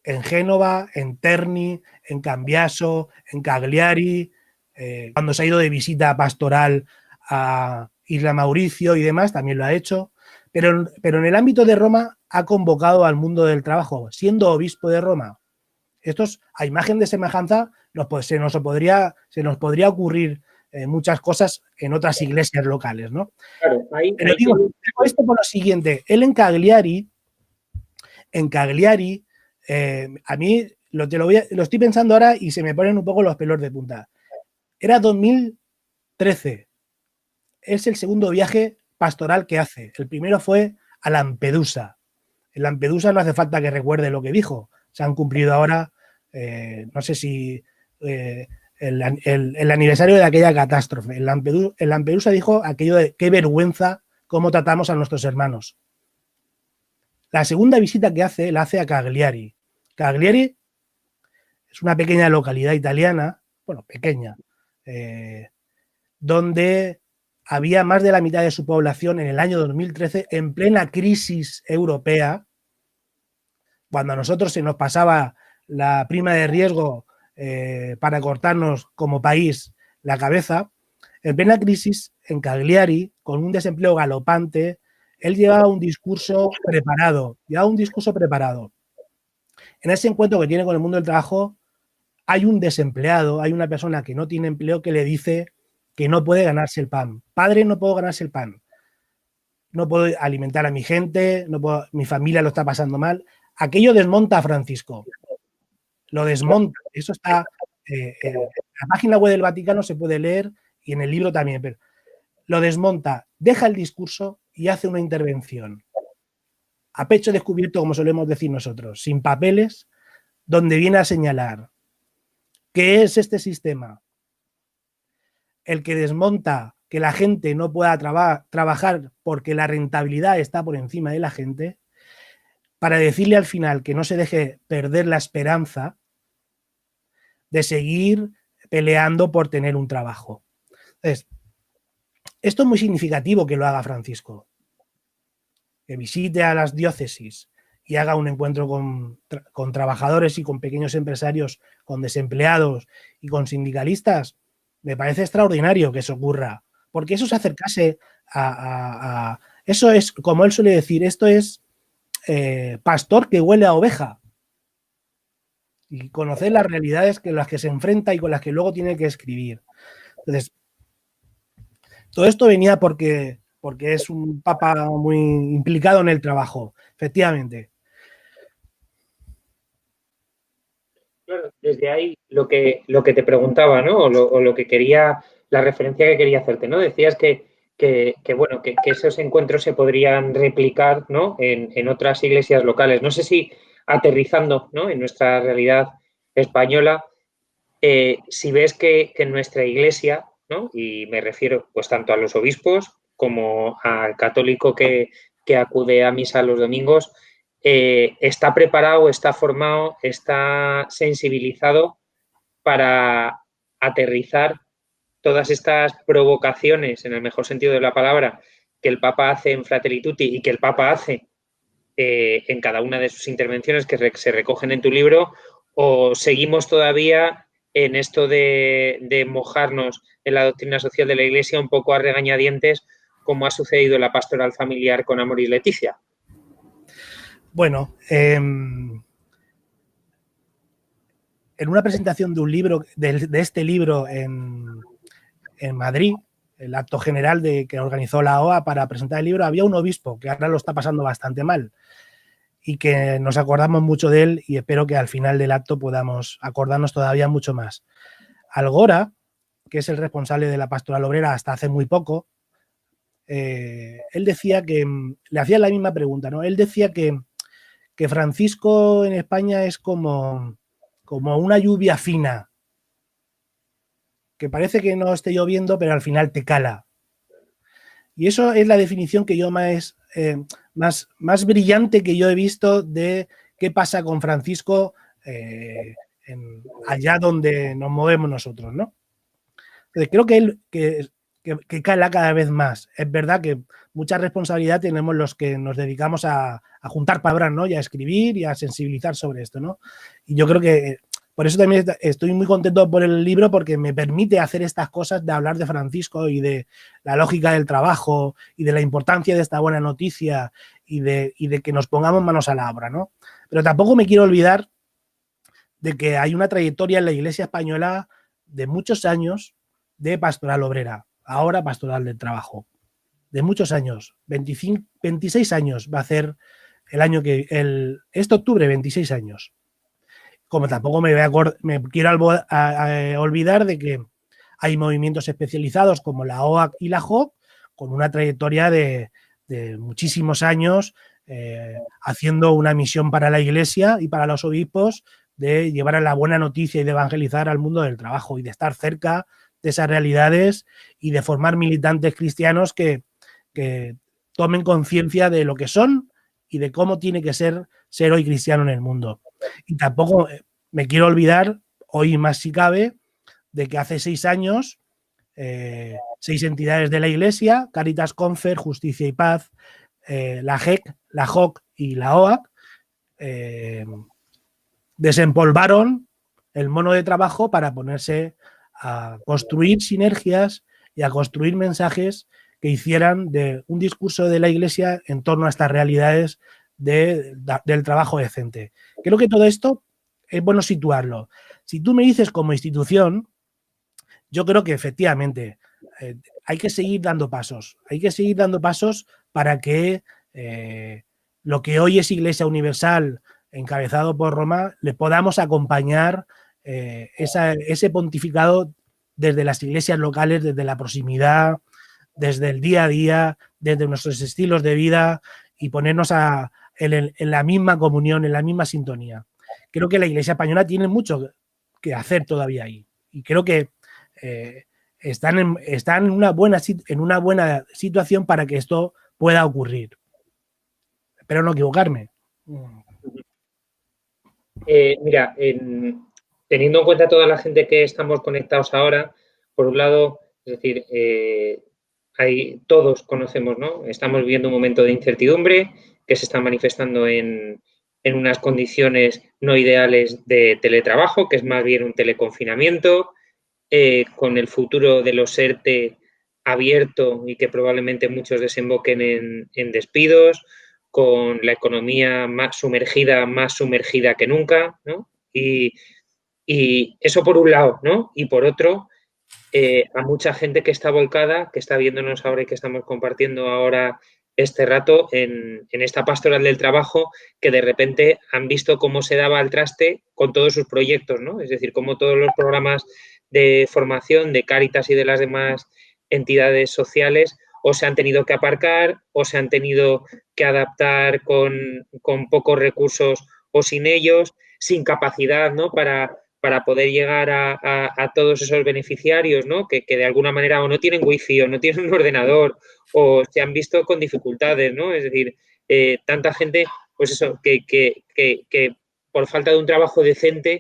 En Génova, en Terni, en Cambiaso, en Cagliari, cuando se ha ido de visita pastoral a Isla Mauricio y demás, también lo ha hecho. Pero en el ámbito de Roma ha convocado al mundo del trabajo, siendo obispo de Roma. Estos, a imagen de semejanza, se nos podría ocurrir muchas cosas en otras iglesias locales, ¿no? Claro, pero digo esto por lo siguiente. Él en Cagliari, a mí lo estoy pensando ahora y se me ponen un poco los pelos de punta. Era 2013. Es el segundo viaje pastoral que hace. El primero fue a Lampedusa. En Lampedusa no hace falta que recuerde lo que dijo. Se han cumplido ahora, no sé si el aniversario de aquella catástrofe. En Lampedusa dijo aquello de qué vergüenza cómo tratamos a nuestros hermanos. La segunda visita que hace, la hace a Cagliari. Cagliari es una pequeña localidad italiana, bueno, pequeña, donde había más de la mitad de su población en el año 2013 en plena crisis europea, cuando a nosotros se nos pasaba la prima de riesgo para cortarnos como país la cabeza. En plena crisis, en Cagliari, con un desempleo galopante, él llevaba un discurso preparado. En ese encuentro que tiene con el mundo del trabajo, hay un desempleado, hay una persona que no tiene empleo que le dice que no puede ganarse el pan. Padre, no puedo ganarse el pan. No puedo alimentar a mi gente, mi familia lo está pasando mal. Aquello desmonta a Francisco. Lo desmonta. Eso está en la página web del Vaticano, se puede leer, y en el libro también. Pero lo desmonta, deja el discurso y hace una intervención a pecho descubierto, como solemos decir nosotros, sin papeles, donde viene a señalar qué es este sistema, el que desmonta que la gente no pueda trabajar porque la rentabilidad está por encima de la gente, para decirle al final que no se deje perder la esperanza de seguir peleando por tener un trabajo. Entonces, esto es muy significativo que lo haga Francisco, que visite a las diócesis y haga un encuentro con trabajadores y con pequeños empresarios, con desempleados y con sindicalistas. Me parece extraordinario que eso ocurra, porque eso es acercarse Eso es, como él suele decir, esto es pastor que huele a oveja. Y conocer las realidades con las que se enfrenta y con las que luego tiene que escribir. Entonces, todo esto venía porque es un papa muy implicado en el trabajo, efectivamente. Claro, desde ahí lo que te preguntaba, ¿no? O lo que quería, la referencia que quería hacerte, ¿no? Decías bueno, que esos encuentros se podrían replicar, ¿no? En otras iglesias locales. No sé si aterrizando, ¿no? En nuestra realidad española, si ves que en nuestra iglesia, ¿no? Y me refiero pues tanto a los obispos como al católico que acude a misa los domingos, está preparado, está formado, está sensibilizado para aterrizar todas estas provocaciones, en el mejor sentido de la palabra, que el Papa hace en Fratelli Tutti y que el Papa hace en cada una de sus intervenciones que se recogen en tu libro, o seguimos todavía en esto de mojarnos en la doctrina social de la Iglesia un poco a regañadientes, como ha sucedido en la pastoral familiar con Amoris Leticia? Bueno, en una presentación de un libro, de este libro en Madrid, el acto general que organizó la OA para presentar el libro, había un obispo que ahora lo está pasando bastante mal y que nos acordamos mucho de él, y espero que al final del acto podamos acordarnos todavía mucho más. Algora, que es el responsable de la pastoral obrera hasta hace muy poco, él decía que, le hacía la misma pregunta, ¿no? Él decía que Francisco en España es como una lluvia fina, que parece que no esté lloviendo, pero al final te cala. Y eso es la definición que yo más brillante que yo he visto de qué pasa con Francisco allá donde nos movemos nosotros, ¿no? Entonces, creo que cala cada vez más. Es verdad que mucha responsabilidad tenemos los que nos dedicamos a juntar palabras, ¿no? Y a escribir y a sensibilizar sobre esto, ¿no? Y yo creo que por eso también estoy muy contento por el libro, porque me permite hacer estas cosas de hablar de Francisco y de la lógica del trabajo y de la importancia de esta buena noticia y de que nos pongamos manos a la obra, ¿no? Pero tampoco me quiero olvidar de que hay una trayectoria en la Iglesia española de muchos años de pastoral obrera, ahora pastoral del trabajo, de muchos años, 26 años va a hacer este octubre, 26 años. Como tampoco me quiero olvidar de que hay movimientos especializados como la OAC y la JOC con una trayectoria de muchísimos años haciendo una misión para la Iglesia y para los obispos de llevar a la buena noticia y de evangelizar al mundo del trabajo y de estar cerca de esas realidades y de formar militantes cristianos que tomen conciencia de lo que son y de cómo tiene que ser hoy cristiano en el mundo. Y tampoco me quiero olvidar, hoy más si cabe, de que hace 6 años 6 entidades de la Iglesia, Caritas Confer, Justicia y Paz, la JEC, la JOC y la OAC, desempolvaron el mono de trabajo para ponerse a construir sinergias y a construir mensajes que hicieran de un discurso de la Iglesia en torno a estas realidades del trabajo decente. Creo que todo esto es bueno situarlo. Si tú me dices como institución, yo creo que efectivamente hay que seguir dando pasos. Hay que seguir dando pasos para que lo que hoy es Iglesia Universal, encabezado por Roma, le podamos acompañar ese pontificado desde las iglesias locales, desde la proximidad, desde el día a día, desde nuestros estilos de vida y ponernos en la misma comunión, en la misma sintonía. Creo que la Iglesia española tiene mucho que hacer todavía ahí. Y creo que están en una buena situación para que esto pueda ocurrir. Espero no equivocarme. Mira, teniendo en cuenta toda la gente que estamos conectados ahora, por un lado, es decir, todos conocemos, ¿no? Estamos viviendo un momento de incertidumbre que se está manifestando en unas condiciones no ideales de teletrabajo, que es más bien un teleconfinamiento, con el futuro de los ERTE abierto y que probablemente muchos desemboquen en despidos, con la economía más sumergida que nunca, ¿no? Y eso por un lado, ¿no? Y por otro, a mucha gente que está volcada, que está viéndonos ahora y que estamos compartiendo ahora este rato en esta pastoral del trabajo, que de repente han visto cómo se daba al traste con todos sus proyectos, ¿no? Es decir, cómo todos los programas de formación de Cáritas y de las demás entidades sociales o se han tenido que aparcar o se han tenido que adaptar con pocos recursos o sin ellos, sin capacidad, ¿no? Para poder llegar a todos esos beneficiarios, ¿no? Que de alguna manera o no tienen wifi o no tienen un ordenador o se han visto con dificultades, ¿no? Es decir, tanta gente, pues eso, que por falta de un trabajo decente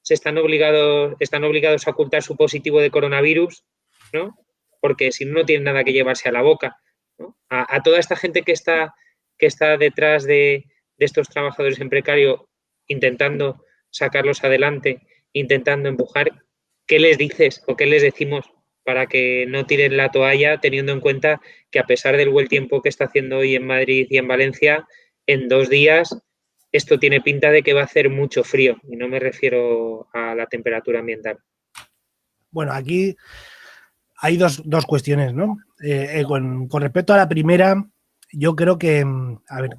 están obligados a ocultar su positivo de coronavirus, ¿no? Porque si no, no tienen nada que llevarse a la boca, ¿no? A toda esta gente que está detrás de estos trabajadores en precario intentando sacarlos adelante, intentando empujar, ¿qué les dices o qué les decimos para que no tiren la toalla, teniendo en cuenta que a pesar del buen tiempo que está haciendo hoy en Madrid y en Valencia, en 2 días esto tiene pinta de que va a hacer mucho frío y no me refiero a la temperatura ambiental? Bueno, aquí hay dos cuestiones, ¿no? Con respecto a la primera, yo creo que, a ver,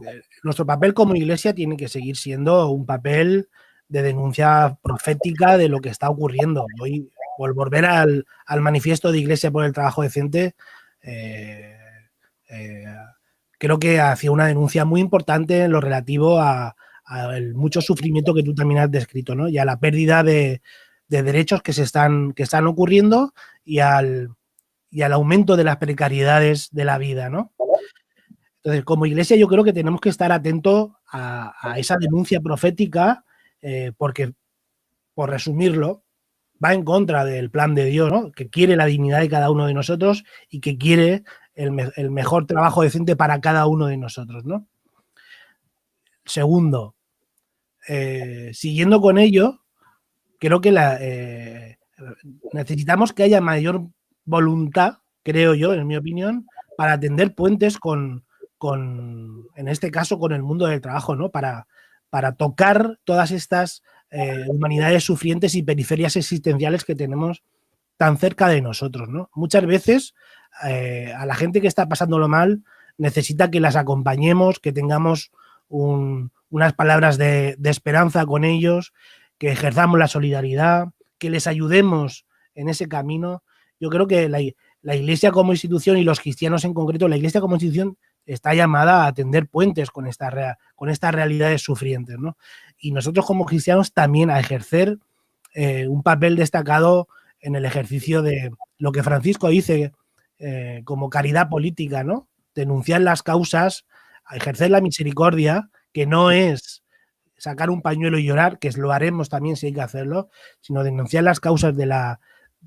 nuestro papel como Iglesia tiene que seguir siendo un papel de denuncia profética de lo que está ocurriendo. Hoy, por volver al manifiesto de Iglesia por el Trabajo Decente, creo que hacía una denuncia muy importante en lo relativo al mucho sufrimiento que tú también has descrito, ¿no? Y a la pérdida de derechos que están ocurriendo y al aumento de las precariedades de la vida, ¿no? Entonces, como Iglesia, yo creo que tenemos que estar atentos a esa denuncia profética, porque, por resumirlo, va en contra del plan de Dios, ¿no? Que quiere la dignidad de cada uno de nosotros y que quiere el mejor trabajo decente para cada uno de nosotros, ¿no? Segundo, siguiendo con ello, creo que necesitamos que haya mayor voluntad, creo yo, en mi opinión, para tender puentes en este caso, con el mundo del trabajo, ¿no? Para tocar todas estas humanidades sufrientes y periferias existenciales que tenemos tan cerca de nosotros, ¿no? Muchas veces a la gente que está pasándolo mal necesita que las acompañemos, que tengamos unas palabras de esperanza con ellos, que ejerzamos la solidaridad, que les ayudemos en ese camino. Yo creo que la Iglesia como institución y los cristianos en concreto, la Iglesia como institución está llamada a tender puentes con estas realidades sufrientes, ¿no? Y nosotros como cristianos también a ejercer un papel destacado en el ejercicio de lo que Francisco dice como caridad política, ¿no? Denunciar las causas, a ejercer la misericordia, que no es sacar un pañuelo y llorar, que lo haremos también si hay que hacerlo, sino denunciar las causas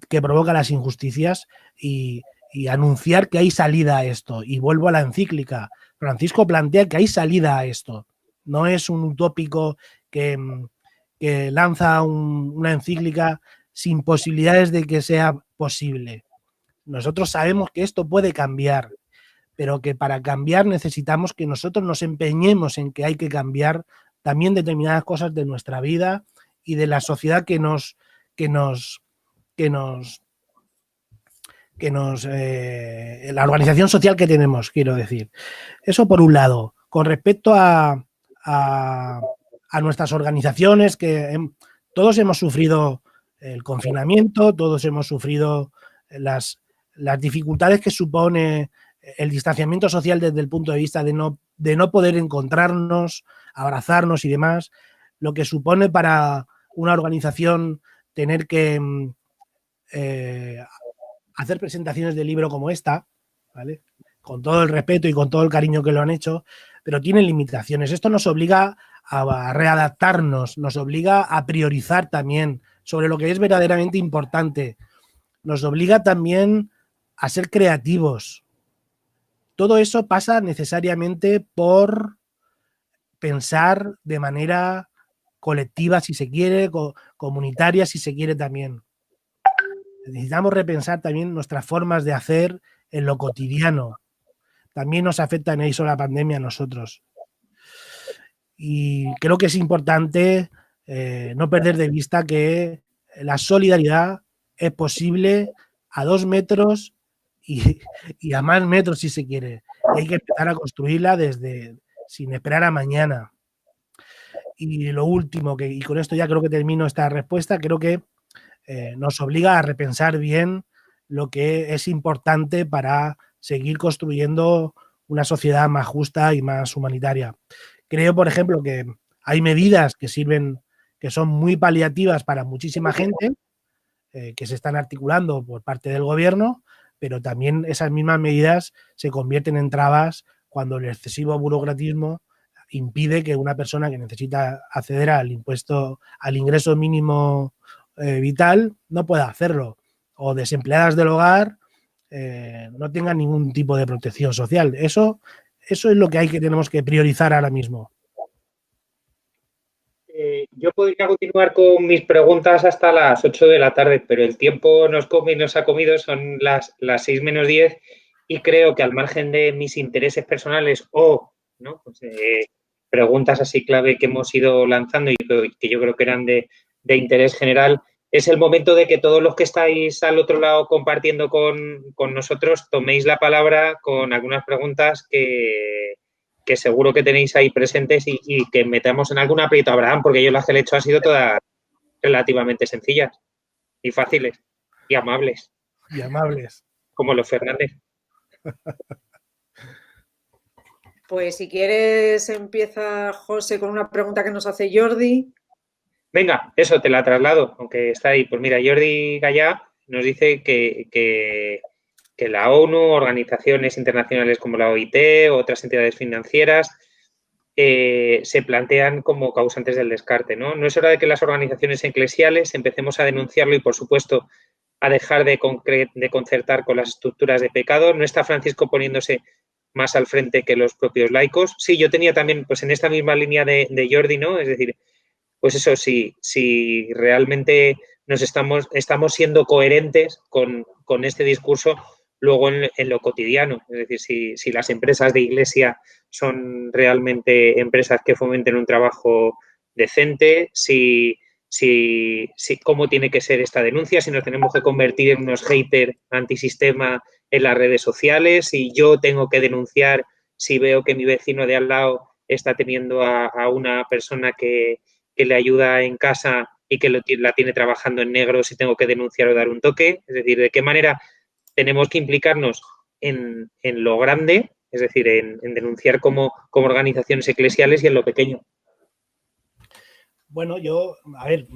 que provocan las injusticias y anunciar que hay salida a esto. Y vuelvo a la encíclica. Francisco plantea que hay salida a esto. No es un utópico que lanza una encíclica sin posibilidades de que sea posible. Nosotros sabemos que esto puede cambiar, pero que para cambiar necesitamos que nosotros nos empeñemos en que hay que cambiar también determinadas cosas de nuestra vida y de la sociedad la organización social que tenemos, quiero decir. Eso por un lado. Con respecto a nuestras organizaciones, que todos hemos sufrido el confinamiento, todos hemos sufrido las dificultades que supone el distanciamiento social desde el punto de vista de no poder encontrarnos, abrazarnos y demás, lo que supone para una organización tener que hacer presentaciones de libro como esta, ¿vale? Con todo el respeto y con todo el cariño que lo han hecho, pero tienen limitaciones. Esto nos obliga a readaptarnos, nos obliga a priorizar también sobre lo que es verdaderamente importante, nos obliga también a ser creativos. Todo eso pasa necesariamente por pensar de manera colectiva, si se quiere, comunitaria, si se quiere también. Necesitamos repensar también nuestras formas de hacer en lo cotidiano. También nos afecta en eso la pandemia a nosotros. Y creo que es importante no perder de vista que la solidaridad es posible a 2 metros y a más metros si se quiere. Y hay que empezar a construirla sin esperar a mañana. Y lo último, y con esto ya creo que termino esta respuesta, creo que nos obliga a repensar bien lo que es importante para seguir construyendo una sociedad más justa y más humanitaria. Creo, por ejemplo, que hay medidas que sirven, que son muy paliativas para muchísima gente, que se están articulando por parte del gobierno, pero también esas mismas medidas se convierten en trabas cuando el excesivo burocratismo impide que una persona que necesita acceder al impuesto, al ingreso mínimo vital, no pueda hacerlo. O desempleadas del hogar no tengan ningún tipo de protección social. Eso es lo que tenemos que priorizar ahora mismo. Yo podría continuar con mis preguntas hasta las 8 de la tarde, pero el tiempo nos come y nos ha comido, son las 6 menos 10 y creo que al margen de mis intereses personales o ¿no? Pues, preguntas así clave que hemos ido lanzando y que yo creo que eran de interés general, es el momento de que todos los que estáis al otro lado compartiendo con nosotros toméis la palabra con algunas preguntas que seguro que tenéis ahí presentes y que metamos en algún aprieto a Abraham, porque yo las que le he hecho han sido todas relativamente sencillas y fáciles y amables. Y amables. Como los Fernández. Pues si quieres empieza José con una pregunta que nos hace Jordi. Venga, eso te la traslado, aunque está ahí. Pues mira, Jordi Gallá nos dice que la ONU, organizaciones internacionales como la OIT, otras entidades financieras, se plantean como causantes del descarte, ¿no? No es hora de que las organizaciones eclesiales empecemos a denunciarlo y, por supuesto, a dejar de concertar con las estructuras de pecado. ¿No está Francisco poniéndose más al frente que los propios laicos? Sí, yo tenía también, pues en esta misma línea de Jordi, ¿no? Es decir, pues eso, si realmente estamos siendo coherentes con este discurso luego en lo cotidiano. Es decir, si las empresas de iglesia son realmente empresas que fomenten un trabajo decente, cómo tiene que ser esta denuncia, si nos tenemos que convertir en unos haters antisistema en las redes sociales, si yo tengo que denunciar si veo que mi vecino de al lado está teniendo a una persona que le ayuda en casa y que la tiene trabajando en negro, si tengo que denunciar o dar un toque. Es decir, de qué manera tenemos que implicarnos en lo grande, es decir, en denunciar como organizaciones eclesiales y en lo pequeño. Bueno, yo, a ver,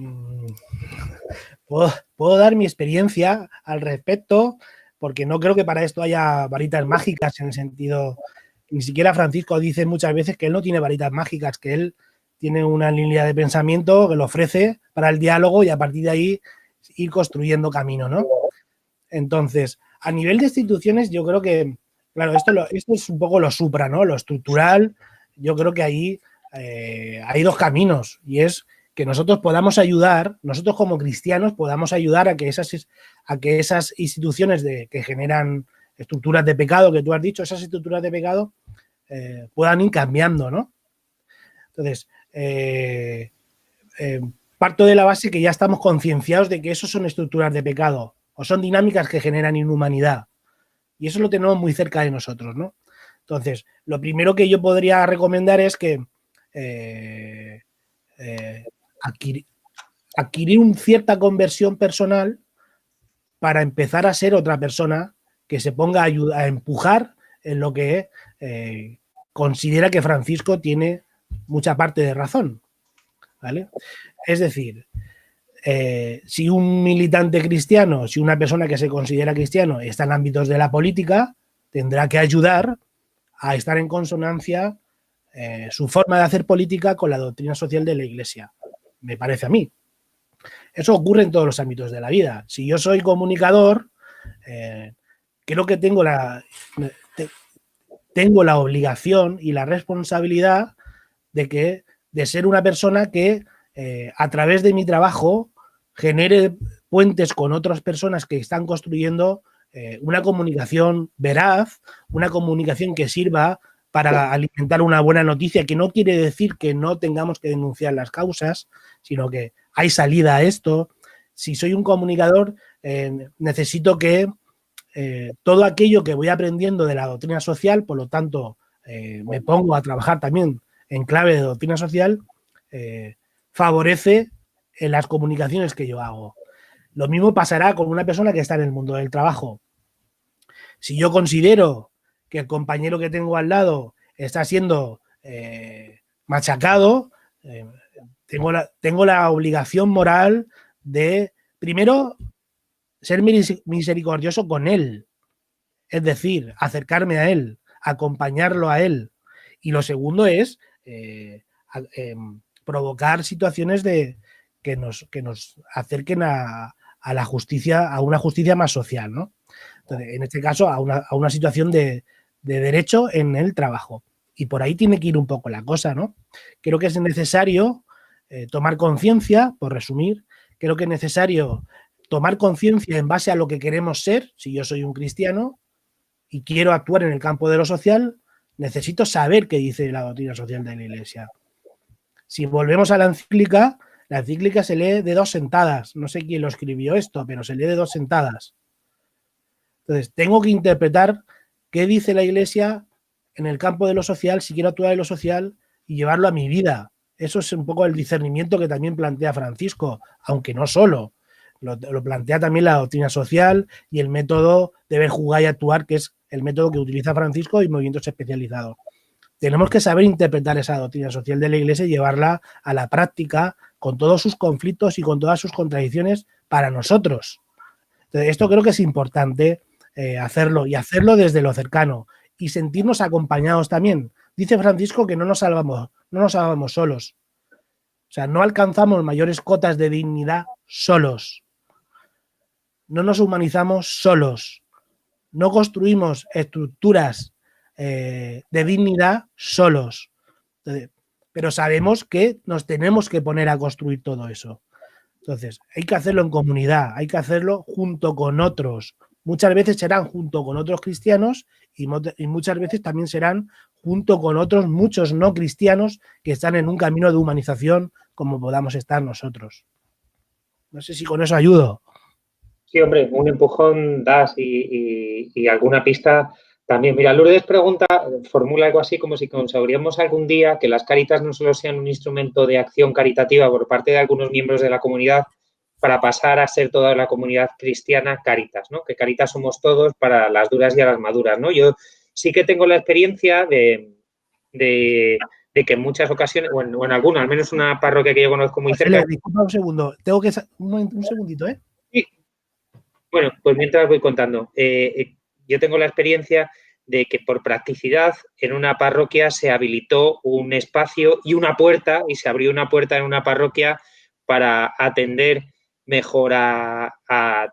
puedo dar mi experiencia al respecto, porque no creo que para esto haya varitas mágicas en el sentido, ni siquiera Francisco dice muchas veces que él no tiene varitas mágicas, que él tiene una línea de pensamiento que lo ofrece para el diálogo y a partir de ahí ir construyendo camino, ¿no? Entonces, a nivel de instituciones, yo creo que, claro, esto es un poco lo supra, ¿no? Lo estructural, yo creo que ahí hay dos caminos y es que nosotros podamos ayudar, nosotros como cristianos podamos ayudar a que esas instituciones que generan estructuras de pecado, que tú has dicho, esas estructuras de pecado puedan ir cambiando, ¿no? Entonces, parto de la base que ya estamos concienciados de que eso son estructuras de pecado o son dinámicas que generan inhumanidad y eso lo tenemos muy cerca de nosotros, ¿no? Entonces, lo primero que yo podría recomendar es que adquirir una cierta conversión personal para empezar a ser otra persona que se ponga a empujar en lo que considera que Francisco tiene mucha parte de razón, ¿vale? Es decir, si un militante cristiano, si una persona que se considera cristiano está en ámbitos de la política, tendrá que ayudar a estar en consonancia su forma de hacer política con la doctrina social de la Iglesia, me parece a mí. Eso ocurre en todos los ámbitos de la vida. Si yo soy comunicador, creo que tengo la obligación y la responsabilidad de ser una persona que a través de mi trabajo genere puentes con otras personas que están construyendo una comunicación veraz, una comunicación que sirva para alimentar una buena noticia, que no quiere decir que no tengamos que denunciar las causas, sino que hay salida a esto. Si soy un comunicador, necesito que todo aquello que voy aprendiendo de la doctrina social, por lo tanto, me pongo a trabajar también en clave de doctrina social, favorece en las comunicaciones que yo hago. Lo mismo pasará con una persona que está en el mundo del trabajo. Si yo considero que el compañero que tengo al lado está siendo machacado, tengo la obligación moral de, primero, ser misericordioso con él. Es decir, acercarme a él, acompañarlo a él. Y lo segundo es provocar situaciones que nos acerquen a la justicia, a una justicia más social, ¿no? Entonces, en este caso, a una situación de derecho en el trabajo. Y por ahí tiene que ir un poco la cosa, ¿no? Creo que es necesario tomar conciencia, por resumir, creo que es necesario tomar conciencia en base a lo que queremos ser. Si yo soy un cristiano y quiero actuar en el campo de lo social, necesito saber qué dice la doctrina social de la Iglesia. Si volvemos a la encíclica se lee de 2 sentadas. No sé quién lo escribió esto, pero se lee de 2 sentadas. Entonces, tengo que interpretar qué dice la Iglesia en el campo de lo social, si quiero actuar en lo social y llevarlo a mi vida. Eso es un poco el discernimiento que también plantea Francisco, aunque no solo. Lo plantea también la doctrina social y el método de ver, jugar y actuar, que es el método que utiliza Francisco y movimientos especializados. Tenemos que saber interpretar esa doctrina social de la Iglesia y llevarla a la práctica con todos sus conflictos y con todas sus contradicciones para nosotros. Entonces, esto creo que es importante hacerlo y hacerlo desde lo cercano y sentirnos acompañados también. Dice Francisco que no nos salvamos solos. O sea, no alcanzamos mayores cotas de dignidad solos. No nos humanizamos solos. No construimos estructuras de dignidad solos. Pero sabemos que nos tenemos que poner a construir todo eso. Entonces, hay que hacerlo en comunidad, hay que hacerlo junto con otros. Muchas veces serán junto con otros cristianos y muchas veces también serán junto con otros muchos no cristianos que están en un camino de humanización como podamos estar nosotros. No sé si con eso ayudo. Sí, hombre, un empujón das y alguna pista también. Mira, Lourdes formula algo así como si conseguiríamos algún día que las Cáritas no solo sean un instrumento de acción caritativa por parte de algunos miembros de la comunidad para pasar a ser toda la comunidad cristiana Cáritas, ¿no? Que Cáritas somos todos para las duras y a las maduras, ¿no? Yo sí que tengo la experiencia de que en muchas ocasiones, o en alguna, al menos una parroquia que yo conozco muy cerca. Disculpa un segundo, tengo que... Un segundito, ¿eh? Sí. Bueno, pues mientras voy contando. Yo tengo la experiencia de que por practicidad en una parroquia se habilitó un espacio y una puerta, y se abrió una puerta en una parroquia para atender mejor a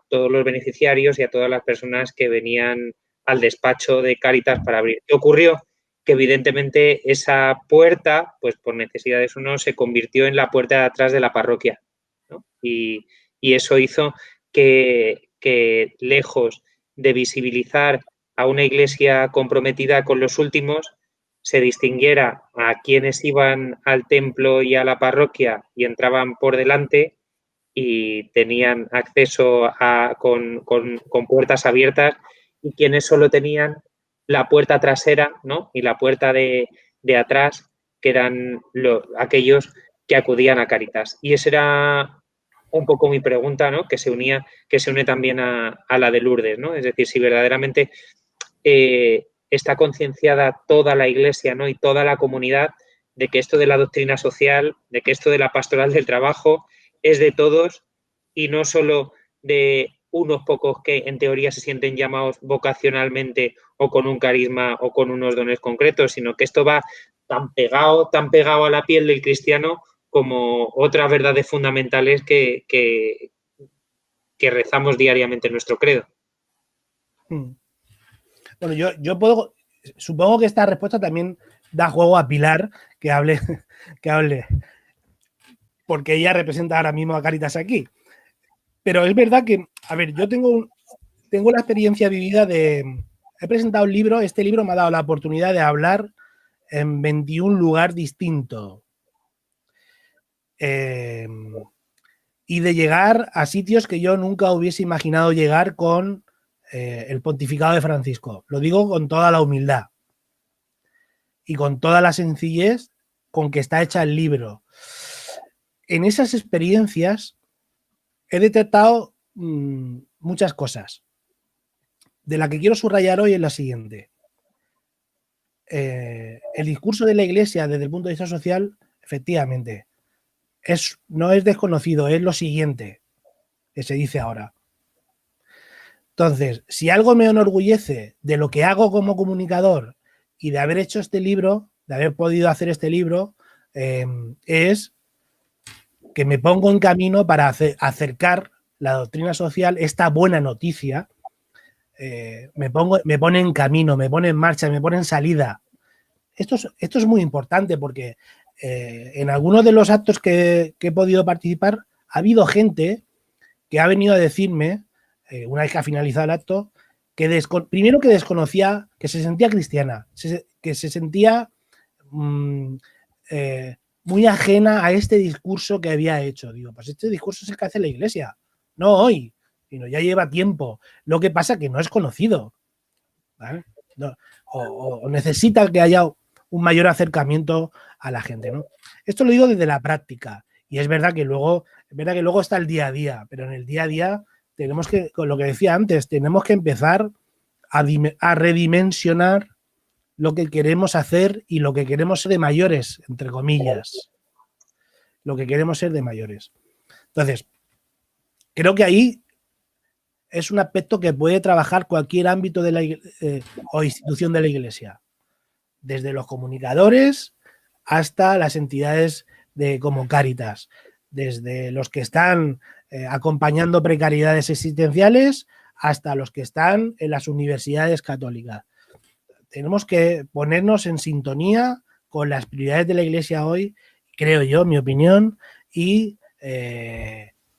todos los beneficiarios y a todas las personas que venían al despacho de Cáritas para abrir. ¿Qué ocurrió? Que evidentemente esa puerta, pues por necesidades o no, se convirtió en la puerta de atrás de la parroquia, ¿no? Y eso hizo que lejos de visibilizar a una iglesia comprometida con los últimos, se distinguiera a quienes iban al templo y a la parroquia y entraban por delante y tenían acceso con puertas abiertas, y quienes solo tenían la puerta trasera, ¿no? Y la puerta de atrás, que eran aquellos que acudían a Cáritas. Y esa era un poco mi pregunta, ¿no? Que se une también a la de Lourdes, ¿no? Es decir, si verdaderamente está concienciada toda la Iglesia, ¿no? Y toda la comunidad de que esto de la doctrina social, de que esto de la pastoral del trabajo es de todos y no solo de unos pocos que en teoría se sienten llamados vocacionalmente o con un carisma o con unos dones concretos, sino que esto va tan pegado a la piel del cristiano como otras verdades fundamentales que rezamos diariamente en nuestro credo. Bueno, yo puedo, supongo que esta respuesta también da juego a Pilar que hable, porque ella representa ahora mismo a Cáritas aquí. Pero es verdad que, a ver, yo tengo tengo la experiencia vivida he presentado un libro, este libro me ha dado la oportunidad de hablar en 21 lugares distintos. Y de llegar a sitios que yo nunca hubiese imaginado llegar con el pontificado de Francisco. Lo digo con toda la humildad y con toda la sencillez con que está hecha el libro. En esas experiencias he detectado muchas cosas. De la que quiero subrayar hoy es la siguiente. El discurso de la Iglesia desde el punto de vista social, efectivamente, no es desconocido, es lo siguiente que se dice ahora. Entonces, si algo me enorgullece de lo que hago como comunicador y de haber hecho este libro, de haber podido hacer este libro, es que me pongo en camino para acercar la doctrina social, esta buena noticia, me pone en camino, me pone en marcha, me pone en salida. Esto es muy importante porque en algunos de los actos que he podido participar ha habido gente que ha venido a decirme, una vez que ha finalizado el acto, primero que desconocía, que se sentía cristiana, que se sentía muy ajena a este discurso que había hecho. Digo, pues este discurso es el que hace la Iglesia, no hoy, sino ya lleva tiempo. Lo que pasa es que no es conocido, ¿vale? No, o necesita que haya un mayor acercamiento a la gente, ¿no? Esto lo digo desde la práctica y es verdad que luego está el día a día, pero en el día a día tenemos que, con lo que decía antes, tenemos que empezar a redimensionar lo que queremos hacer y lo que queremos ser de mayores, entre comillas. Lo que queremos ser de mayores. Entonces, creo que ahí es un aspecto que puede trabajar cualquier ámbito de la o institución de la Iglesia. Desde los comunicadores hasta las entidades como Cáritas. Desde los que están acompañando precariedades existenciales hasta los que están en las universidades católicas. Tenemos que ponernos en sintonía con las prioridades de la Iglesia hoy, creo yo, mi opinión, y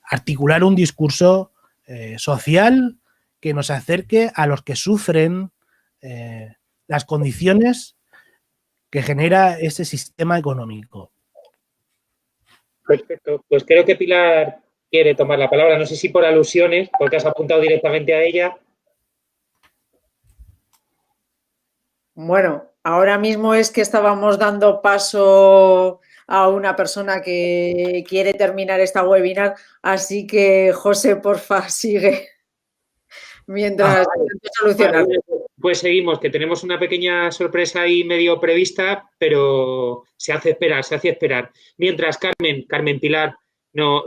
articular un discurso social que nos acerque a los que sufren las condiciones que genera ese sistema económico. Perfecto. Pues creo que Pilar quiere tomar la palabra. No sé si por alusiones, porque has apuntado directamente a ella. Bueno, ahora mismo es que estábamos dando paso a una persona que quiere terminar esta webinar, así que José, porfa, sigue mientras solucionar. Pues seguimos, que tenemos una pequeña sorpresa ahí medio prevista, pero se hace esperar. Mientras Carmen Pilar no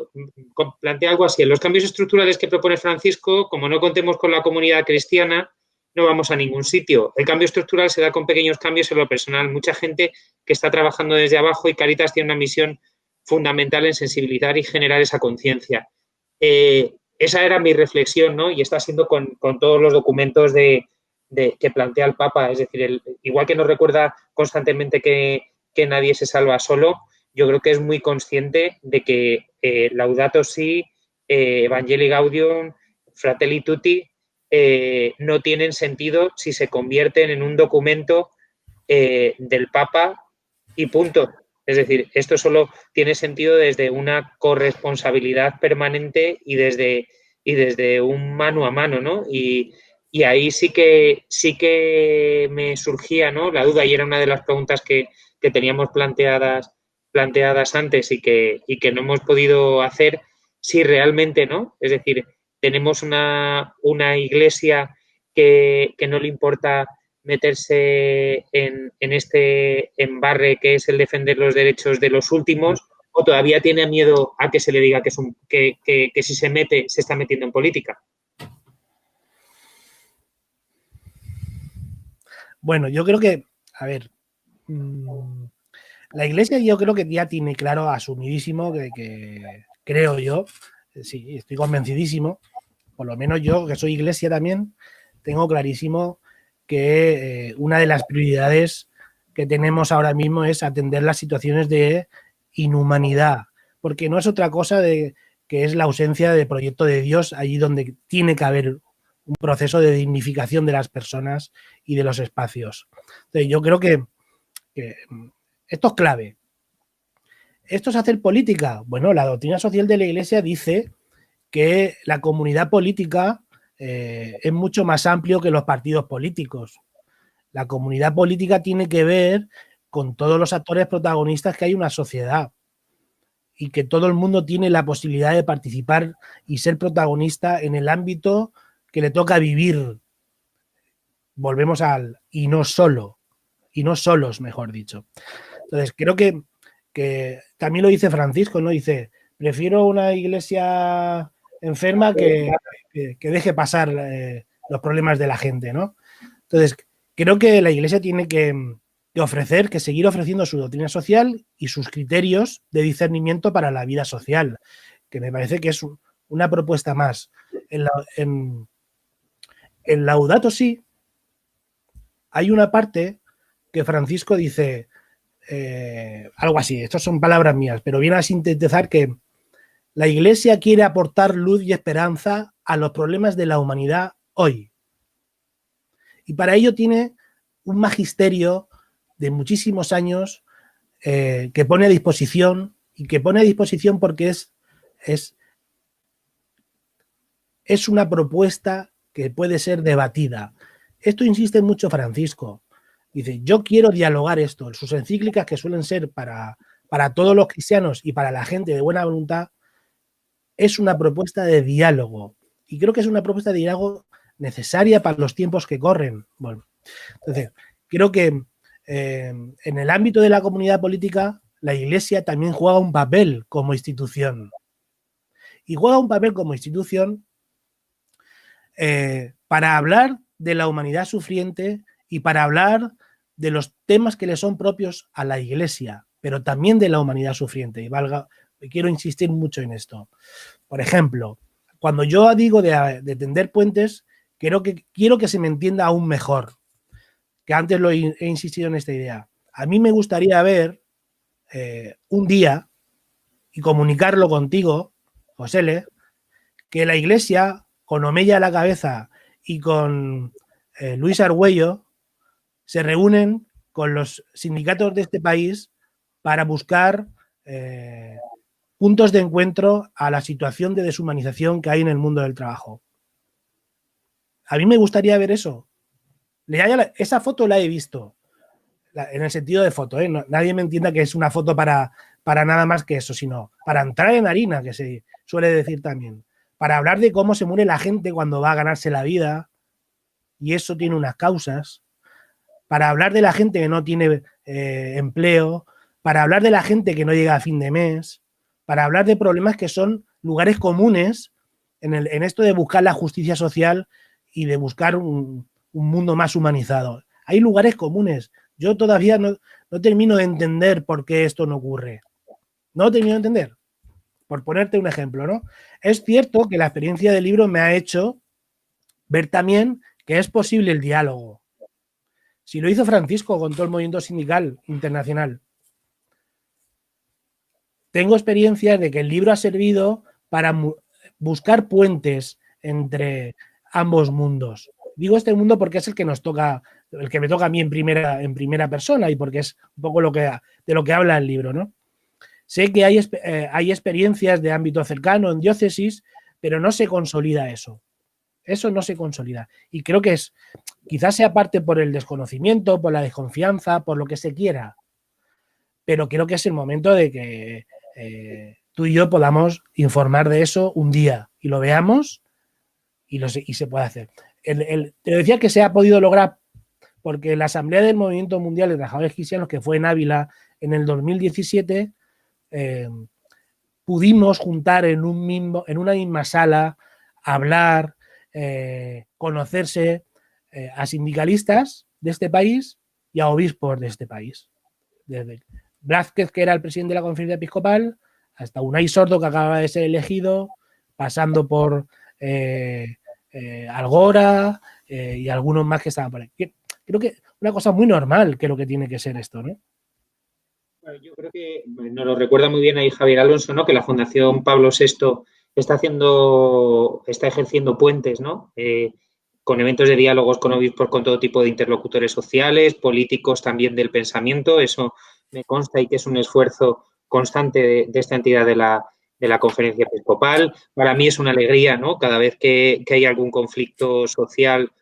plantea algo así. En los cambios estructurales que propone Francisco, como no contemos con la comunidad cristiana, no vamos a ningún sitio. El cambio estructural se da con pequeños cambios en lo personal. Mucha gente que está trabajando desde abajo y Cáritas tiene una misión fundamental en sensibilizar y generar esa conciencia. Esa era mi reflexión, ¿no? Y está siendo con todos los documentos que plantea el Papa. Es decir, igual que nos recuerda constantemente que nadie se salva solo, yo creo que es muy consciente de que Laudato Si, Evangelii Gaudium, Fratelli Tutti, no tienen sentido si se convierten en un documento del Papa y punto. Es decir, esto solo tiene sentido desde una corresponsabilidad permanente y desde un mano a mano, ¿no? Y ahí sí que me surgía, ¿no?, la duda, y era una de las preguntas que teníamos planteadas antes y que no hemos podido hacer, si realmente, ¿no? Es decir, tenemos una iglesia que no le importa meterse en este embarre que es el defender los derechos de los últimos, o todavía tiene miedo a que se le diga que si se mete, se está metiendo en política. Bueno, yo creo que, a ver, la Iglesia yo creo que ya tiene claro, asumidísimo, que creo yo, sí, estoy convencidísimo, por lo menos yo, que soy Iglesia también, tengo clarísimo que una de las prioridades que tenemos ahora mismo es atender las situaciones de inhumanidad, porque no es otra cosa que es la ausencia de proyecto de Dios allí donde tiene que haber un proceso de dignificación de las personas y de los espacios. Entonces, yo creo que esto es clave. ¿Esto es hacer política? Bueno, la doctrina social de la Iglesia dice que la comunidad política es mucho más amplio que los partidos políticos. La comunidad política tiene que ver con todos los actores protagonistas que hay en una sociedad y que todo el mundo tiene la posibilidad de participar y ser protagonista en el ámbito que le toca vivir. Volvemos al y no solo, y no solos, mejor dicho. Entonces, creo que también lo dice Francisco, ¿no? Dice, prefiero una iglesia enferma que deje pasar los problemas de la gente, ¿no? Entonces, creo que la iglesia tiene que ofrecer, que seguir ofreciendo su doctrina social y sus criterios de discernimiento para la vida social, que me parece que es una propuesta más. En Laudato Si hay una parte que Francisco dice algo así, estas son palabras mías, pero viene a sintetizar que la Iglesia quiere aportar luz y esperanza a los problemas de la humanidad hoy. Y para ello tiene un magisterio de muchísimos años que pone a disposición, y que pone a disposición porque es una propuesta que puede ser debatida. Esto insiste mucho Francisco. Dice, yo quiero dialogar esto. Sus encíclicas, que suelen ser para todos los cristianos y para la gente de buena voluntad, es una propuesta de diálogo. Y creo que es una propuesta de diálogo necesaria para los tiempos que corren. Bueno, entonces, creo que en el ámbito de la comunidad política, la Iglesia también juega un papel como institución. Y juega un papel como institución para hablar de la humanidad sufriente y para hablar de los temas que le son propios a la Iglesia, pero también de la humanidad sufriente. Y quiero insistir mucho en esto. Por ejemplo, cuando yo digo de tender puentes, quiero que se me entienda aún mejor, que antes he insistido en esta idea. A mí me gustaría ver un día, y comunicarlo contigo, José, que la Iglesia, con Omeya a la cabeza y con Luis Argüello, se reúnen con los sindicatos de este país para buscar puntos de encuentro a la situación de deshumanización que hay en el mundo del trabajo. A mí me gustaría ver eso. Esa foto la he visto, en el sentido de foto, ¿eh? Nadie me entienda que es una foto para nada más que eso, sino para entrar en harina, que se suele decir también, para hablar de cómo se muere la gente cuando va a ganarse la vida, y eso tiene unas causas, para hablar de la gente que no tiene empleo, para hablar de la gente que no llega a fin de mes, para hablar de problemas que son lugares comunes en esto de buscar la justicia social y de buscar un mundo más humanizado. Hay lugares comunes. Yo todavía no termino de entender por qué esto no ocurre. No termino de entender. Por ponerte un ejemplo, ¿no? Es cierto que la experiencia del libro me ha hecho ver también que es posible el diálogo. Si lo hizo Francisco con todo el movimiento sindical internacional. Tengo experiencias de que el libro ha servido para buscar puentes entre ambos mundos. Digo este mundo porque es el que nos toca, el que me toca a mí en primera persona, y porque es un poco de lo que habla el libro, ¿no? Sé que hay experiencias de ámbito cercano en diócesis, pero no se consolida eso. Eso no se consolida. Y creo que quizás sea parte por el desconocimiento, por la desconfianza, por lo que se quiera. Pero creo que es el momento de que tú y yo podamos informar de eso un día y lo veamos y se puede hacer. Te decía que se ha podido lograr porque la Asamblea del Movimiento Mundial de Trabajadores Cristianos, que fue en Ávila en el 2017, pudimos juntar en una misma sala, hablar, conocerse a sindicalistas de este país y a obispos de este país. Desde Blázquez, que era el presidente de la Conferencia Episcopal, hasta Unai Sordo, que acaba de ser elegido, pasando por Algora y algunos más que estaban por ahí. Creo que una cosa muy normal, que lo que tiene que ser esto, ¿no? Yo creo que nos lo recuerda muy bien ahí Javier Alonso, ¿no? Que la Fundación Pablo VI está ejerciendo puentes, ¿no? con eventos de diálogos con obispos, con todo tipo de interlocutores sociales, políticos también del pensamiento. Eso me consta y que es un esfuerzo constante de esta entidad de la Conferencia Episcopal. Para mí es una alegría, ¿no? Cada vez que hay algún conflicto social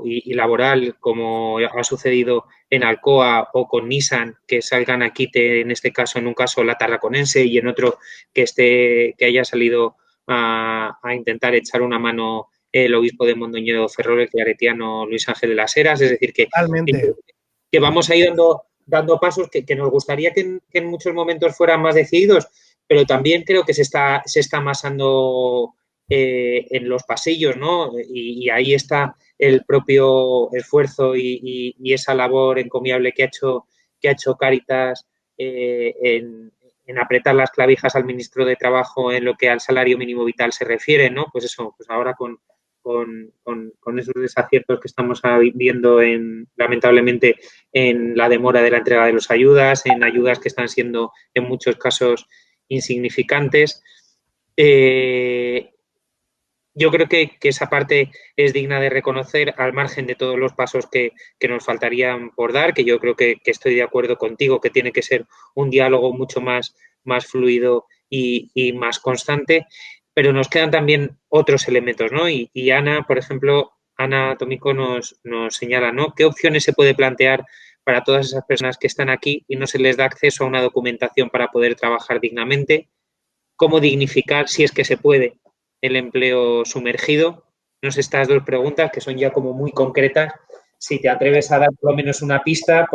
y laboral, como ha sucedido en Alcoa o con Nissan, que salgan a quite, en este caso, en un caso la tarraconense y en otro que haya salido a intentar echar una mano el obispo de Mondoñedo Ferrol, el claretiano Luis Ángel de las Heras. Es decir, Totalmente. que vamos a ir dando pasos que nos gustaría que en muchos momentos fueran más decididos, pero también creo que se está amasando en los pasillos, ¿no? Y ahí está el propio esfuerzo y esa labor encomiable que ha hecho Cáritas en apretar las clavijas al ministro de Trabajo en lo que al salario mínimo vital se refiere, ¿no? Pues eso, pues ahora con esos desaciertos que estamos viendo lamentablemente en la demora de la entrega de las ayudas, en ayudas que están siendo en muchos casos insignificantes. Yo creo que esa parte es digna de reconocer al margen de todos los pasos que nos faltarían por dar, que yo creo que estoy de acuerdo contigo, que tiene que ser un diálogo mucho más fluido y más constante, pero nos quedan también otros elementos, ¿no? Y Ana, por ejemplo, Ana Tomico nos señala, ¿no? ¿Qué opciones se puede plantear para todas esas personas que están aquí y no se les da acceso a una documentación para poder trabajar dignamente? ¿Cómo dignificar, si es que se puede, el empleo sumergido? No sé, estas dos preguntas que son ya como muy concretas, si te atreves a dar por lo menos una pista,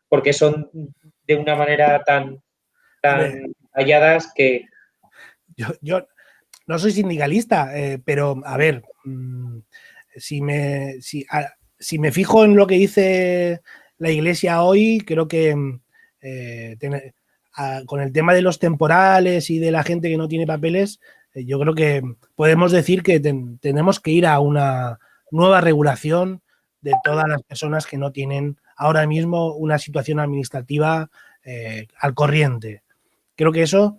porque son de una manera tan talladas que... Yo no soy sindicalista, pero a ver, si me fijo en lo que dice la Iglesia hoy, creo que con el tema de los temporales y de la gente que no tiene papeles, yo creo que podemos decir que tenemos que ir a una nueva regulación de todas las personas que no tienen ahora mismo una situación administrativa al corriente. Creo que eso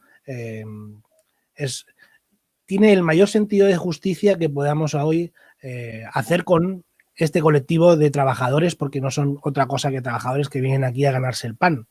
tiene el mayor sentido de justicia que podamos hoy hacer con este colectivo de trabajadores, porque no son otra cosa que trabajadores que vienen aquí a ganarse el pan.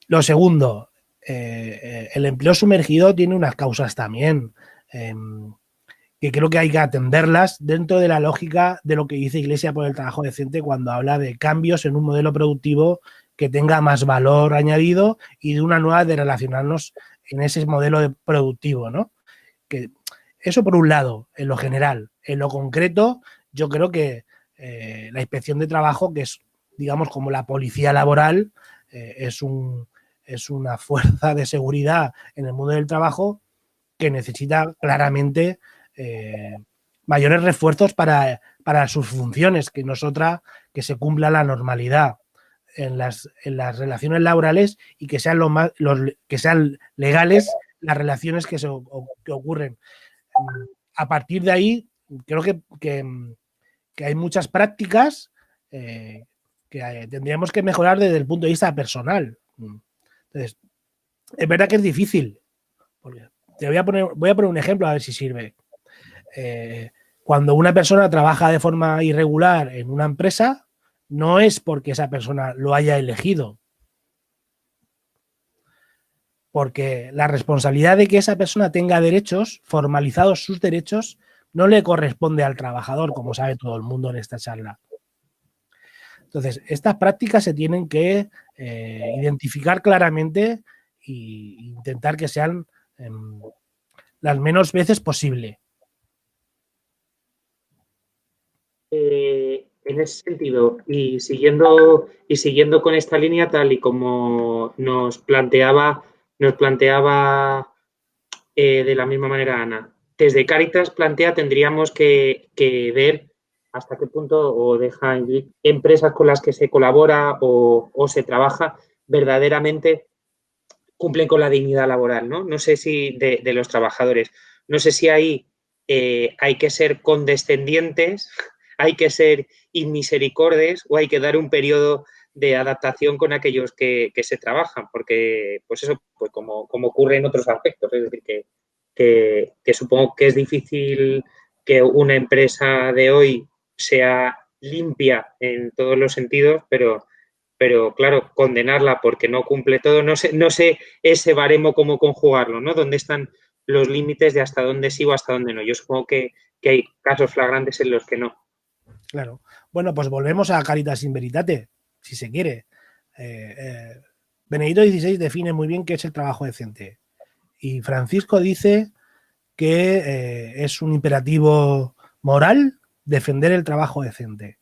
Lo segundo, el empleo sumergido tiene unas causas también, que creo que hay que atenderlas dentro de la lógica de lo que dice Iglesia por el Trabajo Decente cuando habla de cambios en un modelo productivo que tenga más valor añadido y de una nueva de relacionarnos en ese modelo productivo, ¿no? Que eso por un lado, en lo general. En lo concreto, yo creo que la Inspección de Trabajo, que es, digamos, como la policía laboral, es una fuerza de seguridad en el mundo del trabajo que necesita claramente mayores refuerzos para sus funciones, que no es otra que se cumpla la normalidad en las relaciones laborales y que sean que sean legales las relaciones que ocurren. A partir de ahí, creo que hay muchas prácticas que tendríamos que mejorar desde el punto de vista personal. Entonces, es verdad que es difícil. Porque voy a poner un ejemplo a ver si sirve. Cuando una persona trabaja de forma irregular en una empresa, no es porque esa persona lo haya elegido. Porque la responsabilidad de que esa persona tenga derechos, formalizados sus derechos, no le corresponde al trabajador, como sabe todo el mundo en esta charla. Entonces, estas prácticas se tienen que identificar claramente e intentar que sean las menos veces posible. En ese sentido, y siguiendo con esta línea, tal y como nos planteaba de la misma manera Ana, desde Cáritas tendríamos que ver hasta qué punto o deja empresas con las que se colabora o se trabaja verdaderamente cumplen con la dignidad laboral, ¿no? No sé si de los trabajadores. No sé si ahí hay que ser condescendientes, hay que ser inmisericordes o hay que dar un periodo de adaptación con aquellos que se trabajan, porque pues eso, pues como ocurre en otros aspectos, es decir, que supongo que es difícil que una empresa de hoy sea limpia en todos los sentidos, pero claro, condenarla porque no cumple todo, no sé ese baremo cómo conjugarlo, ¿no? ¿Dónde están los límites de hasta dónde sí o hasta dónde no? Yo supongo que hay casos flagrantes en los que no. Claro. Bueno, pues volvemos a Caritas in Veritate, si se quiere. Benedicto XVI define muy bien qué es el trabajo decente. Y Francisco dice que es un imperativo moral defender el trabajo decente.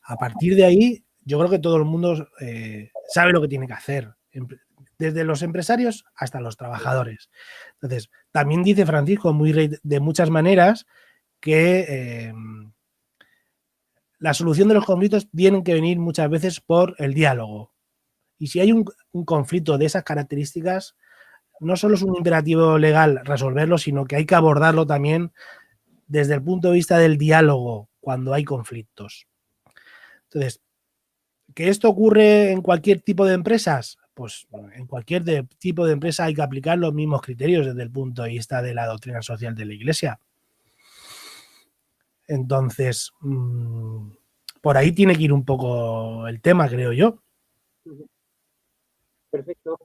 A partir de ahí, yo creo que todo el mundo sabe lo que tiene que hacer, desde los empresarios hasta los trabajadores. Entonces, también dice Francisco de muchas maneras que la solución de los conflictos tienen que venir muchas veces por el diálogo. Y si hay un conflicto de esas características, no solo es un imperativo legal resolverlo, sino que hay que abordarlo también desde el punto de vista del diálogo cuando hay conflictos. Entonces, ¿que esto ocurre en cualquier tipo de empresas? Pues en cualquier tipo de empresa hay que aplicar los mismos criterios desde el punto de vista de la doctrina social de la Iglesia. Entonces, por ahí tiene que ir un poco el tema, creo yo. Perfecto.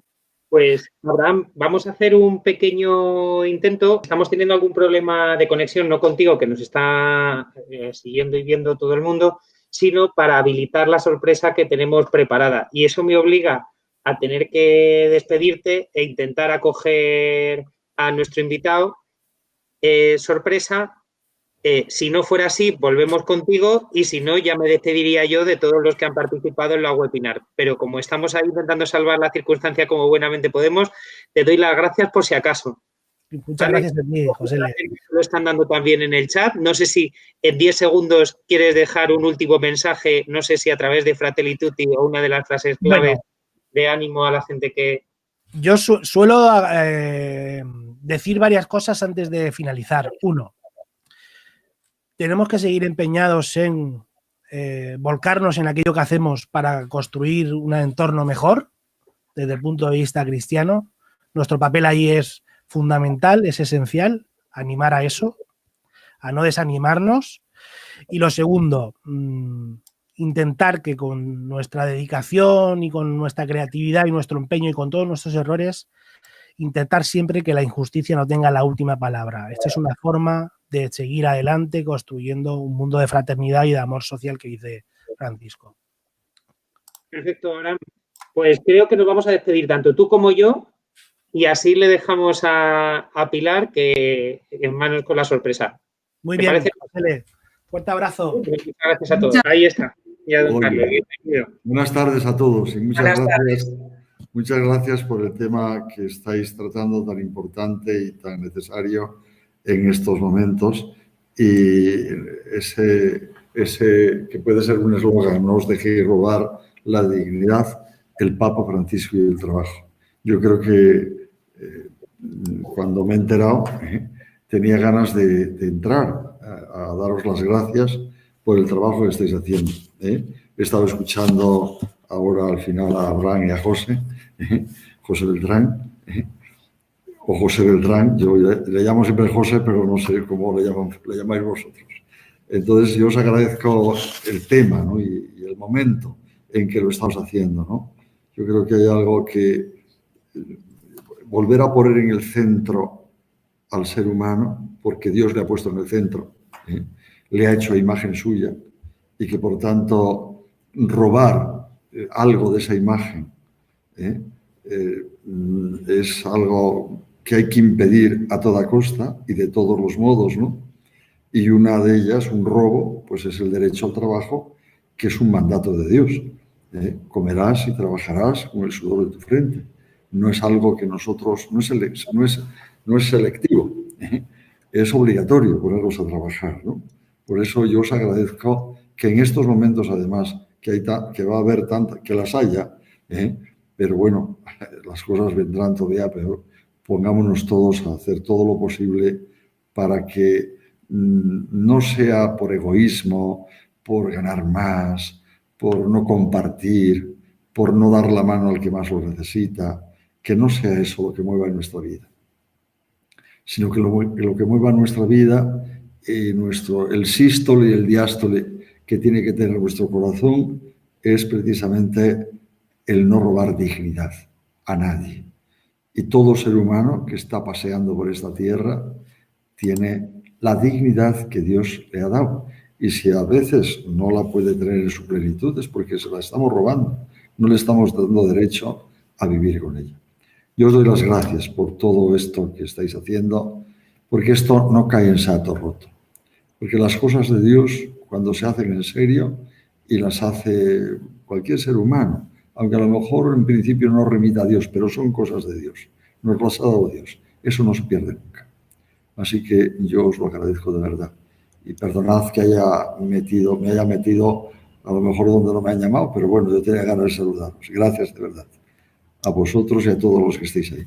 Pues, Abraham, vamos a hacer un pequeño intento. Estamos teniendo algún problema de conexión, no contigo, que nos está siguiendo y viendo todo el mundo, sino para habilitar la sorpresa que tenemos preparada. Y eso me obliga a tener que despedirte e intentar acoger a nuestro invitado. Sorpresa. Si no fuera así, volvemos contigo y si no, ya me despediría yo de todos los que han participado en la webinar. Pero como estamos ahí intentando salvar la circunstancia como buenamente podemos, te doy las gracias por si acaso. Muchas gracias a ti, José. Lo están dando también en el chat. No sé si en 10 segundos quieres dejar un último mensaje, no sé si a través de Fratelli Tutti o una de las frases claves de ánimo a la gente que... Yo suelo decir varias cosas antes de finalizar. Uno, tenemos que seguir empeñados en volcarnos en aquello que hacemos para construir un entorno mejor desde el punto de vista cristiano. Nuestro papel ahí es fundamental, es esencial, animar a eso, a no desanimarnos. Y lo segundo, intentar que con nuestra dedicación y con nuestra creatividad y nuestro empeño y con todos nuestros errores, intentar siempre que la injusticia no tenga la última palabra. Esta es una forma de seguir adelante construyendo un mundo de fraternidad y de amor social que dice Francisco. Perfecto, Abraham. Pues creo que nos vamos a despedir tanto tú como yo y así le dejamos a Pilar que en manos con la sorpresa. Muy bien, José. Fuerte abrazo. Muchas gracias a todos. Ahí está. Ya, don Carlos. Buenas tardes a todos y muchas gracias por el tema que estáis tratando tan importante y tan necesario en estos momentos. Y ese que puede ser un eslogan, no os dejéis robar la dignidad, el Papa Francisco y el trabajo. Yo creo que cuando me he enterado tenía ganas de entrar a daros las gracias por el trabajo que estáis haciendo. He estado escuchando ahora al final a Abraham y a José, José Beltrán, o José Beltrán, yo le llamo siempre José, pero no sé cómo le llamáis vosotros. Entonces yo os agradezco el tema, ¿no? y el momento en que lo estamos haciendo, ¿no? Yo creo que hay algo que volver a poner en el centro al ser humano, porque Dios le ha puesto en el centro, le ha hecho a imagen suya, y que por tanto robar algo de esa imagen es algo que hay que impedir a toda costa y de todos los modos, ¿no? Y una de ellas, un robo, pues es el derecho al trabajo, que es un mandato de Dios. Comerás y trabajarás con el sudor de tu frente. No es algo que nosotros, no es selectivo, es obligatorio ponerlos a trabajar, ¿no? Por eso yo os agradezco que en estos momentos, además, que va a haber tanta, que las haya, pero bueno, las cosas vendrán todavía peor. Pongámonos todos a hacer todo lo posible para que no sea por egoísmo, por ganar más, por no compartir, por no dar la mano al que más lo necesita, que no sea eso lo que mueva en nuestra vida, sino que lo que mueva nuestra vida el sístole y el diástole que tiene que tener vuestro corazón es precisamente el no robar dignidad a nadie. Y todo ser humano que está paseando por esta tierra tiene la dignidad que Dios le ha dado. Y si a veces no la puede tener en su plenitud es porque se la estamos robando. No le estamos dando derecho a vivir con ella. Yo os doy las gracias por todo esto que estáis haciendo, porque esto no cae en saco roto. Porque las cosas de Dios, cuando se hacen en serio, y las hace cualquier ser humano, aunque a lo mejor en principio no remita a Dios, pero son cosas de Dios, nos las ha dado Dios. Eso no se pierde nunca. Así que yo os lo agradezco de verdad. Y perdonad que me haya metido a lo mejor donde no me han llamado, pero bueno, yo tenía ganas de saludaros. Gracias de verdad. A vosotros y a todos los que estéis ahí.